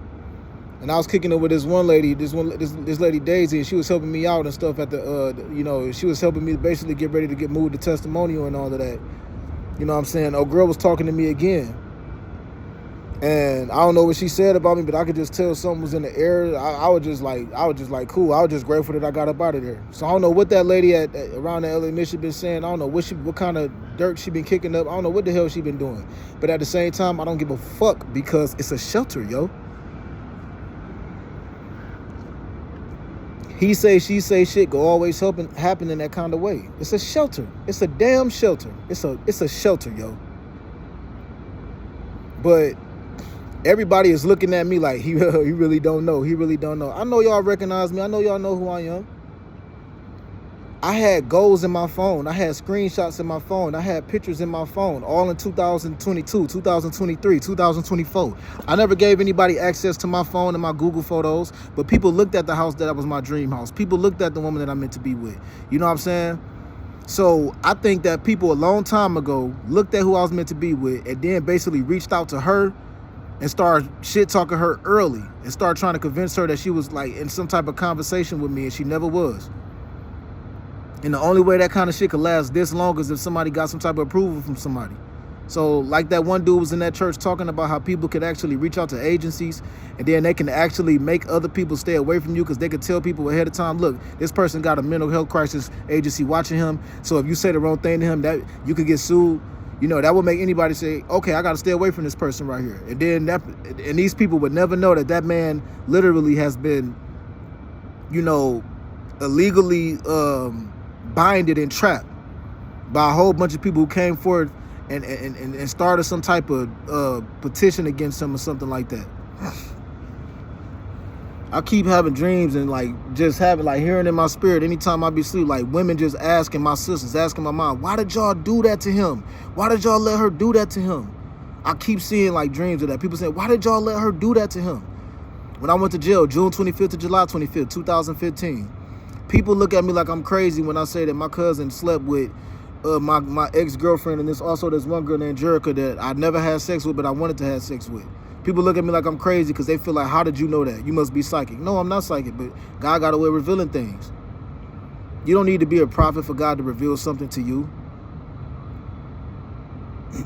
and I was kicking it with this one lady, this lady Daisy, and she was helping me out and stuff at the, you know, she was helping me basically get ready to get moved to testimonial and all of that. You know what I'm saying? Oh, girl was talking to me again. And I don't know what she said about me, but I could just tell something was in the air. I was just like, cool. I was just grateful that I got up out of there. So I don't know what that lady around the LA Mission been saying. I don't know what kind of dirt she been kicking up. I don't know what the hell she been doing. But at the same time, I don't give a fuck because it's a shelter, yo. He say, she say shit go always happen in that kind of way. It's a shelter. It's a damn shelter. It's a shelter, yo. But Everybody is looking at me like, he really don't know. He really don't know. I know y'all recognize me. I know y'all know who I am. I had goals in my phone. I had screenshots in my phone. I had pictures in my phone, all in 2022, 2023, 2024. I never gave anybody access to my phone and my Google photos, but people looked at the house that was my dream house. People looked at the woman that I meant to be with. You know what I'm saying? So I think that people a long time ago looked at who I was meant to be with and then basically reached out to her and started shit talking her early and started trying to convince her that she was like in some type of conversation with me, and she never was. And the only way that kind of shit could last this long is if somebody got some type of approval from somebody. So like that one dude was in that church talking about how people could actually reach out to agencies and then they can actually make other people stay away from you because they could tell people ahead of time, look, this person got a mental health crisis agency watching him. So if you say the wrong thing to him, that you could get sued. You know, that would make anybody say, okay, I got to stay away from this person right here. And then and these people would never know that that man literally has been, you know, illegally binded and trapped by a whole bunch of people who came forward and started some type of petition against him or something like that. I keep having dreams and like just having like hearing in my spirit anytime I be asleep, like women just asking my sisters, asking my mom, why did y'all do that to him? Why did y'all let her do that to him? I keep seeing like dreams of that. People say, why did y'all let her do that to him? When I went to jail, June 25th to July 25th, 2015, people look at me like I'm crazy when I say that my cousin slept with my ex-girlfriend and there's one girl named Jerica that I never had sex with, but I wanted to have sex with. People look at me like I'm crazy because they feel like, how did you know that? You must be psychic. No, I'm not psychic, but God got a way of revealing things. You don't need to be a prophet for God to reveal something to you.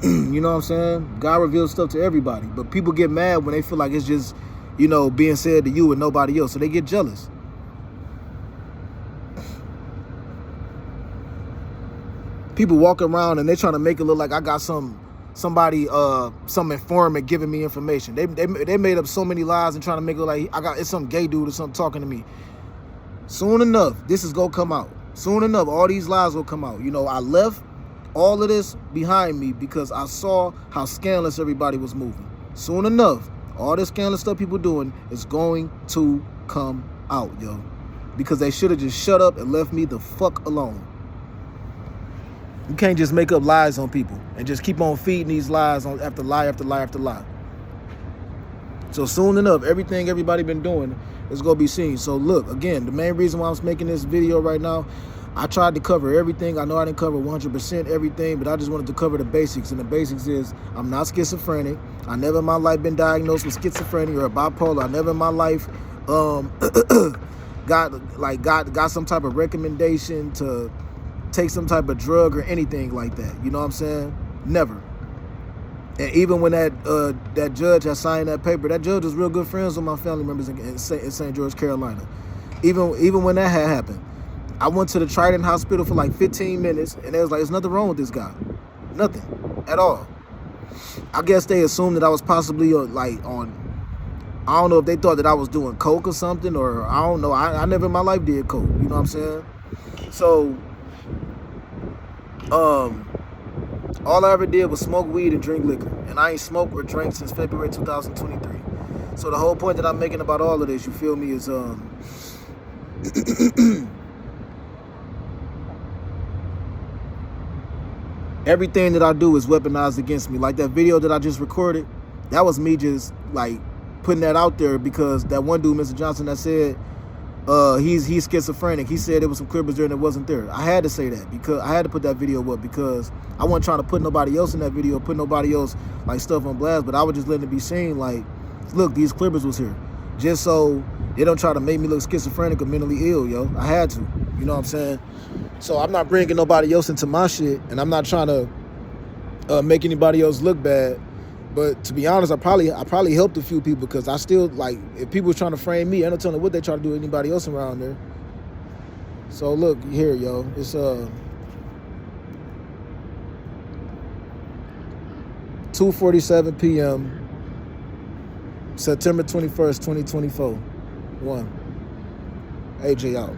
You know what I'm saying? God reveals stuff to everybody, but people get mad when they feel like it's just, you know, being said to you and nobody else, so they get jealous. People walk around and they're trying to make it look like I got some informant giving me information. They made up so many lies and trying to make it look like it's some gay dude or something talking to me. Soon enough, this is gonna come out. Soon enough, all these lies will come out. You know, I left all of this behind me because I saw how scandalous everybody was moving. Soon enough, all this scandalous stuff people doing is going to come out, yo. Because they should have just shut up and left me the fuck alone. You can't just make up lies on people and just keep on feeding these lies on after lie after lie after lie. So soon enough, everything everybody been doing is going to be seen. So look, again, the main reason why I'm making this video right now, I tried to cover everything. I know I didn't cover 100% everything, but I just wanted to cover the basics. And the basics is I'm not schizophrenic. I never in my life been diagnosed with schizophrenia or bipolar. I never in my life got some type of recommendation to take some type of drug or anything like that. You know what I'm saying? Never. And even when that judge had signed that paper, that judge was real good friends with my family members in St. George, Carolina. Even when that had happened, I went to the Trident Hospital for like 15 minutes, and they was like, there's nothing wrong with this guy. Nothing at all. I guess they assumed that I was possibly like on, I don't know if they thought that I was doing coke or something, or I don't know. I never in my life did coke. You know what I'm saying? So, all I ever did was smoke weed and drink liquor. And I ain't smoked or drank since February 2023. So the whole point that I'm making about all of this, you feel me, is everything that I do is weaponized against me. Like that video that I just recorded, that was me just like putting that out there because that one dude, Mr. Johnson, that said he's schizophrenic. He said there was some clippers there and it wasn't there. I had to say that because I had to put that video up because I wasn't trying to put nobody else in that video, put nobody else like stuff on blast, but I was just letting it be seen like, look, these clippers was here. Just so they don't try to make me look schizophrenic or mentally ill, yo. I had to. You know what I'm saying? So I'm not bringing nobody else into my shit, and I'm not trying to make anybody else look bad. But to be honest, I probably helped a few people because I still, like, if people trying to frame me, I don't tell them what they try to do to anybody else around there. So look here, yo. It's 2:47 p.m. September 21st, 2024. 1. AJ out.